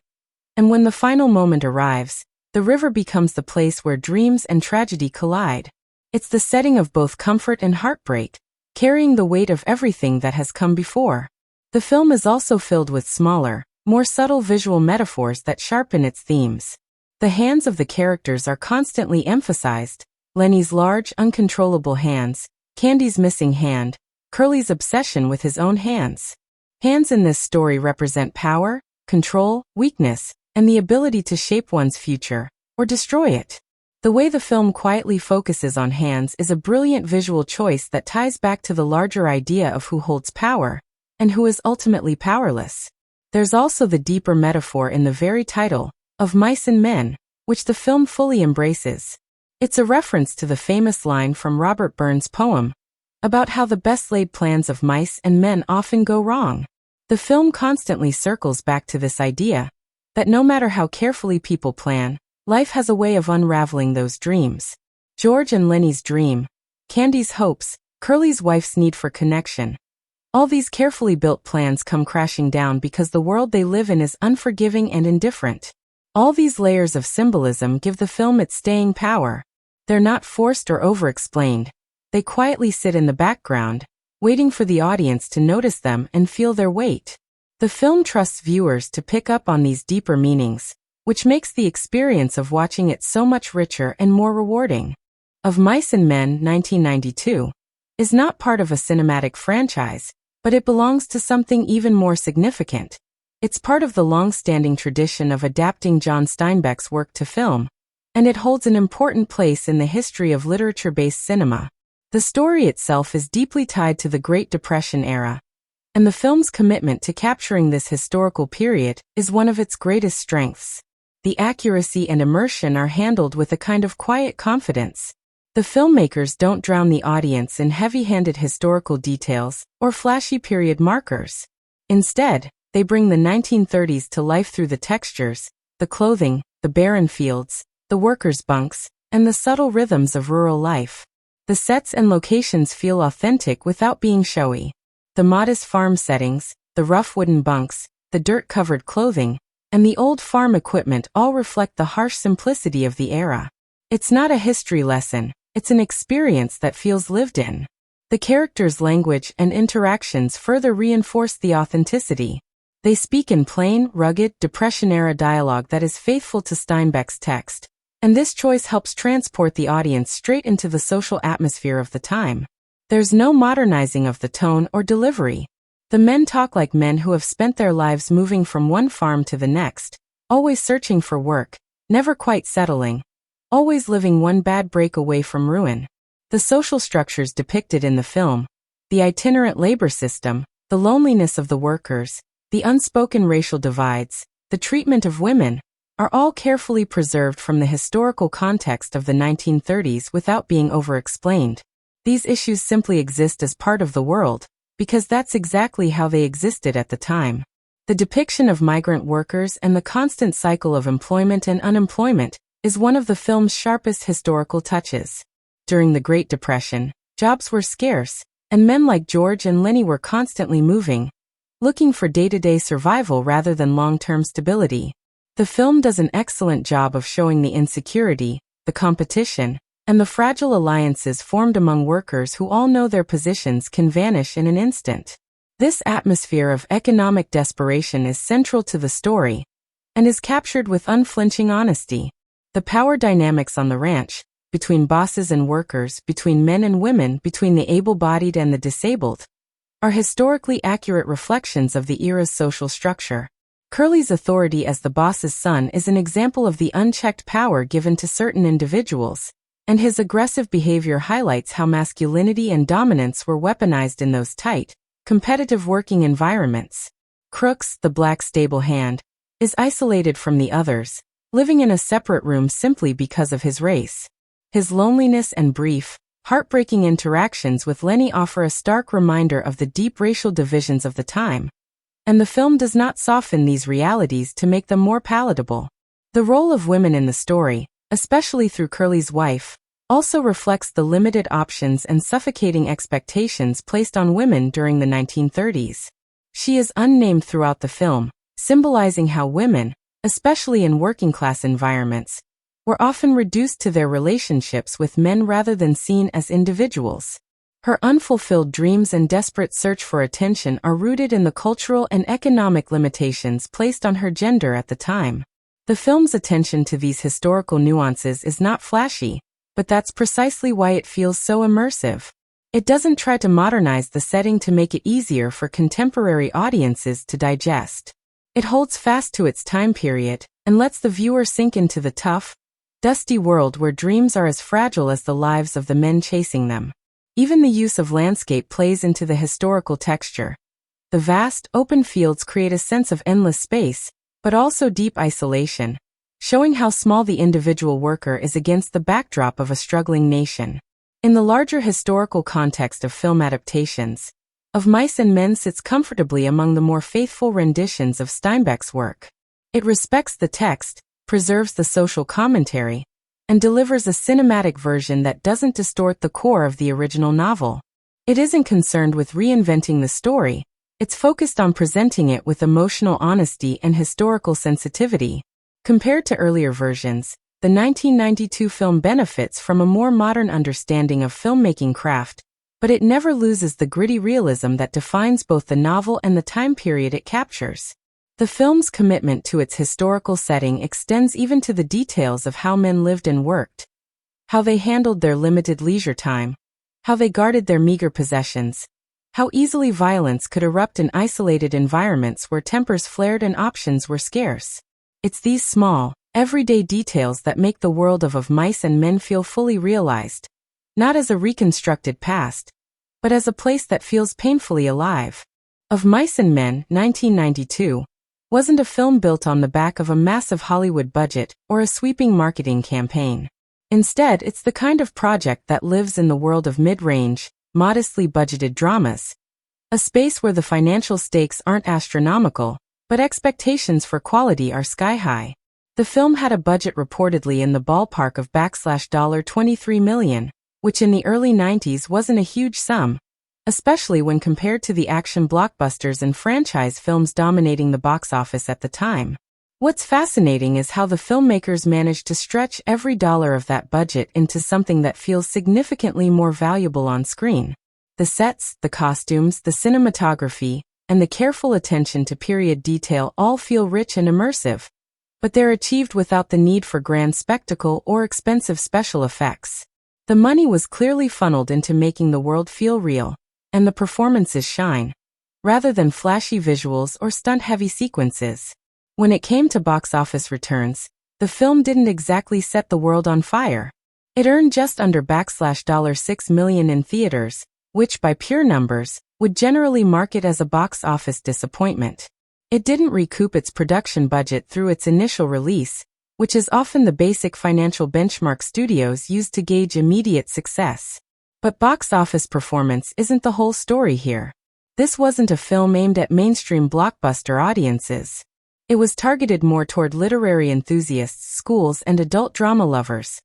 S1: And when the final moment arrives, the river becomes the place where dreams and tragedy collide. It's the setting of both comfort and heartbreak, carrying the weight of everything that has come before. The film is also filled with smaller, more subtle visual metaphors that sharpen its themes. The hands of the characters are constantly emphasized: Lennie's large, uncontrollable hands, Candy's missing hand, Curley's obsession with his own hands. Hands in this story represent power, control, weakness, and the ability to shape one's future, or destroy it. The way the film quietly focuses on hands is a brilliant visual choice that ties back to the larger idea of who holds power, and who is ultimately powerless. There's also the deeper metaphor in the very title, of Mice and Men, which the film fully embraces. It's a reference to the famous line from Robert Burns' poem, about how the best laid plans of mice and men often go wrong. The film constantly circles back to this idea, that no matter how carefully people plan, life has a way of unraveling those dreams. George and Lennie's dream, Candy's hopes, Curly's wife's need for connection. All these carefully built plans come crashing down because the world they live in is unforgiving and indifferent. All these layers of symbolism give the film its staying power. They're not forced or over-explained. They quietly sit in the background, waiting for the audience to notice them and feel their weight. The film trusts viewers to pick up on these deeper meanings, which makes the experience of watching it so much richer and more rewarding. Of Mice and Men, 1992, is not part of a cinematic franchise, but it belongs to something even more significant. It's part of the long-standing tradition of adapting John Steinbeck's work to film, and it holds an important place in the history of literature-based cinema. The story itself is deeply tied to the Great Depression era, and the film's commitment to capturing this historical period is one of its greatest strengths. The accuracy and immersion are handled with a kind of quiet confidence. The filmmakers don't drown the audience in heavy-handed historical details or flashy period markers. Instead, they bring the 1930s to life through the textures, the clothing, the barren fields, the workers' bunks, and the subtle rhythms of rural life. The sets and locations feel authentic without being showy. The modest farm settings, the rough wooden bunks, the dirt-covered clothing, and the old farm equipment all reflect the harsh simplicity of the era. It's not a history lesson, it's an experience that feels lived in. The characters' language and interactions further reinforce the authenticity. They speak in plain, rugged, Depression-era dialogue that is faithful to Steinbeck's text, and this choice helps transport the audience straight into the social atmosphere of the time. There's no modernizing of the tone or delivery. The men talk like men who have spent their lives moving from one farm to the next, always searching for work, never quite settling, always living one bad break away from ruin. The social structures depicted in the film, the itinerant labor system, the loneliness of the workers, the unspoken racial divides, the treatment of women, are all carefully preserved from the historical context of the 1930s without being over-explained. These issues simply exist as part of the world, because that's exactly how they existed at the time. The depiction of migrant workers and the constant cycle of employment and unemployment is one of the film's sharpest historical touches. During the Great Depression, jobs were scarce, and men like George and Lennie were constantly moving, looking for day-to-day survival rather than long-term stability. The film does an excellent job of showing the insecurity, the competition, and the fragile alliances formed among workers who all know their positions can vanish in an instant. This atmosphere of economic desperation is central to the story, and is captured with unflinching honesty. The power dynamics on the ranch, between bosses and workers, between men and women, between the able-bodied and the disabled, are historically accurate reflections of the era's social structure. Curley's authority as the boss's son is an example of the unchecked power given to certain individuals, and his aggressive behavior highlights how masculinity and dominance were weaponized in those tight, competitive working environments. Crooks, the black stable hand, is isolated from the others, living in a separate room simply because of his race. His loneliness and brief, heartbreaking interactions with Lennie offer a stark reminder of the deep racial divisions of the time, and the film does not soften these realities to make them more palatable. The role of women in the story, especially through Curley's wife, also reflects the limited options and suffocating expectations placed on women during the 1930s. She is unnamed throughout the film, symbolizing how women, especially in working-class environments, were often reduced to their relationships with men rather than seen as individuals. Her unfulfilled dreams and desperate search for attention are rooted in the cultural and economic limitations placed on her gender at the time. The film's attention to these historical nuances is not flashy, but that's precisely why it feels so immersive. It doesn't try to modernize the setting to make it easier for contemporary audiences to digest. It holds fast to its time period and lets the viewer sink into the tough, dusty world where dreams are as fragile as the lives of the men chasing them. Even the use of landscape plays into the historical texture. The vast, open fields create a sense of endless space, but also deep isolation, showing how small the individual worker is against the backdrop of a struggling nation. In the larger historical context of film adaptations, Of Mice and Men sits comfortably among the more faithful renditions of Steinbeck's work. It respects the text, preserves the social commentary, and delivers a cinematic version that doesn't distort the core of the original novel. It isn't concerned with reinventing the story, it's focused on presenting it with emotional honesty and historical sensitivity. Compared to earlier versions, the 1992 film benefits from a more modern understanding of filmmaking craft, but it never loses the gritty realism that defines both the novel and the time period it captures. The film's commitment to its historical setting extends even to the details of how men lived and worked, how they handled their limited leisure time, how they guarded their meager possessions, how easily violence could erupt in isolated environments where tempers flared and options were scarce. It's these small, everyday details that make the world of Mice and Men feel fully realized, not as a reconstructed past, but as a place that feels painfully alive. Of Mice and Men, 1992, wasn't a film built on the back of a massive Hollywood budget or a sweeping marketing campaign. Instead, it's the kind of project that lives in the world of mid-range, modestly budgeted dramas, a space where the financial stakes aren't astronomical, but expectations for quality are sky-high. The film had a budget reportedly in the ballpark of $23 million, which in the early 90s wasn't a huge sum, especially when compared to the action blockbusters and franchise films dominating the box office at the time. What's fascinating is how the filmmakers managed to stretch every dollar of that budget into something that feels significantly more valuable on screen. The sets, the costumes, the cinematography, and the careful attention to period detail all feel rich and immersive, but they're achieved without the need for grand spectacle or expensive special effects. The money was clearly funneled into making the world feel real, and the performances shine, rather than flashy visuals or stunt-heavy sequences. When it came to box office returns, the film didn't exactly set the world on fire. It earned just under $6 million in theaters, which by pure numbers, would generally mark it as a box office disappointment. It didn't recoup its production budget through its initial release, which is often the basic financial benchmark studios use to gauge immediate success. But box office performance isn't the whole story here. This wasn't a film aimed at mainstream blockbuster audiences. It was targeted more toward literary enthusiasts, schools, and adult drama lovers.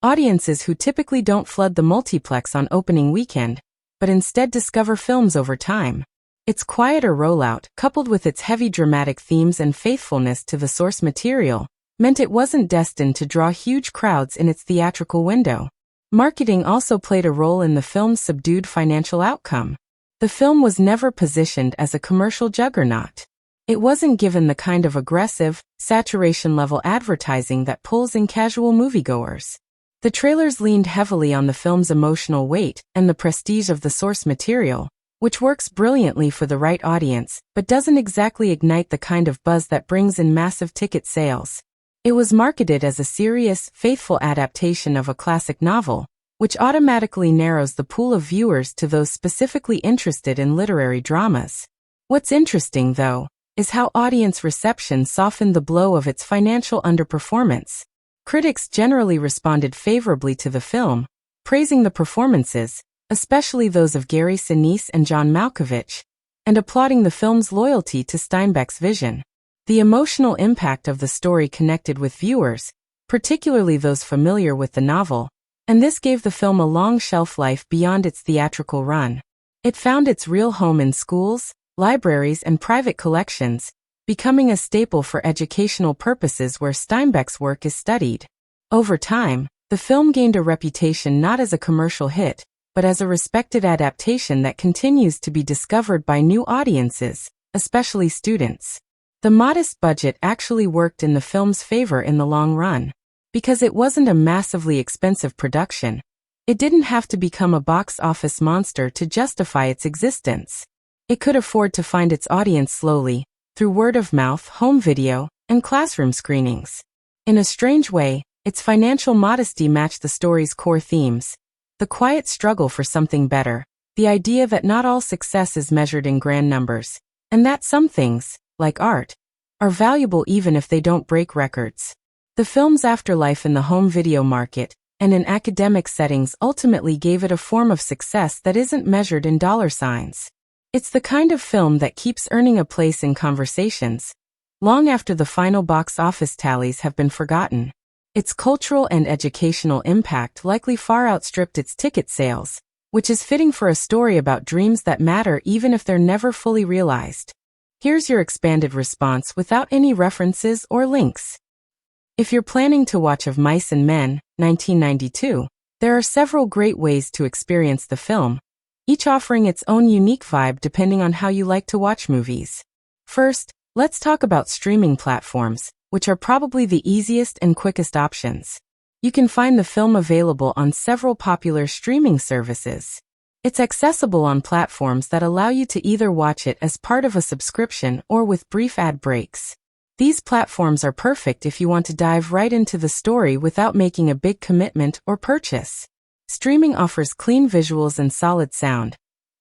S1: Audiences who typically don't flood the multiplex on opening weekend, but instead discover films over time. Its quieter rollout, coupled with its heavy dramatic themes and faithfulness to the source material, meant it wasn't destined to draw huge crowds in its theatrical window. Marketing also played a role in the film's subdued financial outcome. The film was never positioned as a commercial juggernaut. It wasn't given the kind of aggressive, saturation-level advertising that pulls in casual moviegoers. The trailers leaned heavily on the film's emotional weight and the prestige of the source material, which works brilliantly for the right audience, but doesn't exactly ignite the kind of buzz that brings in massive ticket sales. It was marketed as a serious, faithful adaptation of a classic novel, which automatically narrows the pool of viewers to those specifically interested in literary dramas. What's interesting, though, is how audience reception softened the blow of its financial underperformance. Critics generally responded favorably to the film, praising the performances, especially those of Gary Sinise and John Malkovich, and applauding the film's loyalty to Steinbeck's vision. The emotional impact of the story connected with viewers, particularly those familiar with the novel, and this gave the film a long shelf life beyond its theatrical run. It found its real home in schools, libraries, and private collections, becoming a staple for educational purposes where Steinbeck's work is studied. Over time, the film gained a reputation not as a commercial hit, but as a respected adaptation that continues to be discovered by new audiences, especially students. The modest budget actually worked in the film's favor in the long run. Because it wasn't a massively expensive production, it didn't have to become a box office monster to justify its existence. It could afford to find its audience slowly, through word of mouth, home video, and classroom screenings. In a strange way, its financial modesty matched the story's core themes. The quiet struggle for something better, the idea that not all success is measured in grand numbers, and that some things, like art, are valuable even if they don't break records. The film's afterlife in the home video market and in academic settings ultimately gave it a form of success that isn't measured in dollar signs. It's the kind of film that keeps earning a place in conversations, long after the final box office tallies have been forgotten. Its cultural and educational impact likely far outstripped its ticket sales, which is fitting for a story about dreams that matter even if they're never fully realized. Here's your expanded response without any references or links. If you're planning to watch Of Mice and Men, 1992, there are several great ways to experience the film, each offering its own unique vibe depending on how you like to watch movies. First, let's talk about streaming platforms, which are probably the easiest and quickest options. You can find the film available on several popular streaming services. It's accessible on platforms that allow you to either watch it as part of a subscription or with brief ad breaks. These platforms are perfect if you want to dive right into the story without making a big commitment or purchase. Streaming offers clean visuals and solid sound,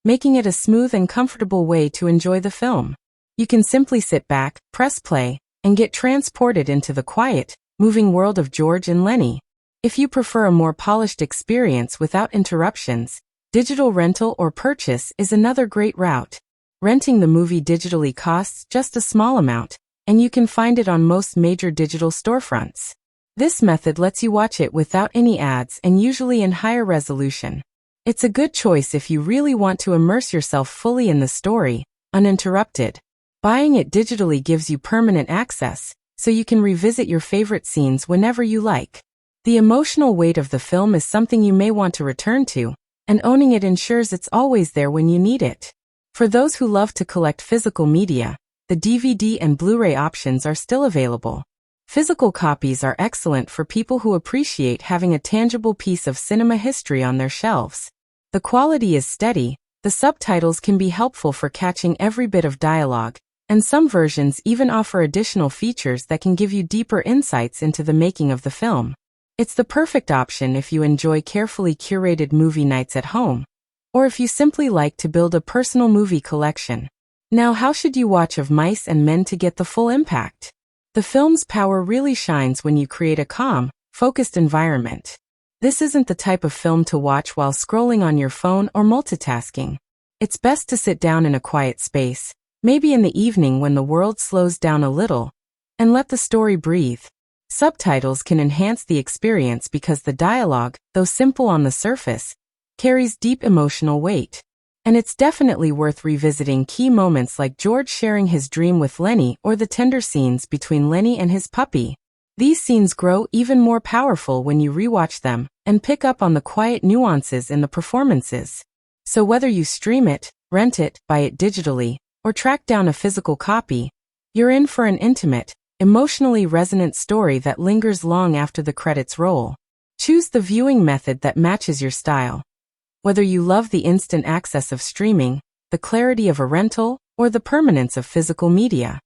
S1: making it a smooth and comfortable way to enjoy the film. You can simply sit back, press play, and get transported into the quiet, moving world of George and Lennie. If you prefer a more polished experience without interruptions, digital rental or purchase is another great route. Renting the movie digitally costs just a small amount, and you can find it on most major digital storefronts. This method lets you watch it without any ads and usually in higher resolution. It's a good choice if you really want to immerse yourself fully in the story, uninterrupted. Buying it digitally gives you permanent access, so you can revisit your favorite scenes whenever you like. The emotional weight of the film is something you may want to return to, and owning it ensures it's always there when you need it. For those who love to collect physical media, the DVD and Blu-ray options are still available. Physical copies are excellent for people who appreciate having a tangible piece of cinema history on their shelves. The quality is steady, the subtitles can be helpful for catching every bit of dialogue, and some versions even offer additional features that can give you deeper insights into the making of the film. It's the perfect option if you enjoy carefully curated movie nights at home, or if you simply like to build a personal movie collection. Now, how should you watch Of Mice and Men to get the full impact? The film's power really shines when you create a calm, focused environment. This isn't the type of film to watch while scrolling on your phone or multitasking. It's best to sit down in a quiet space, maybe in the evening when the world slows down a little, and let the story breathe. Subtitles can enhance the experience because the dialogue, though simple on the surface, carries deep emotional weight. And it's definitely worth revisiting key moments like George sharing his dream with Lennie or the tender scenes between Lennie and his puppy. These scenes grow even more powerful when you rewatch them and pick up on the quiet nuances in the performances. So whether you stream it, rent it, buy it digitally, or track down a physical copy, you're in for an intimate, emotionally resonant story that lingers long after the credits roll. Choose the viewing method that matches your style. Whether you love the instant access of streaming, the clarity of a rental, or the permanence of physical media,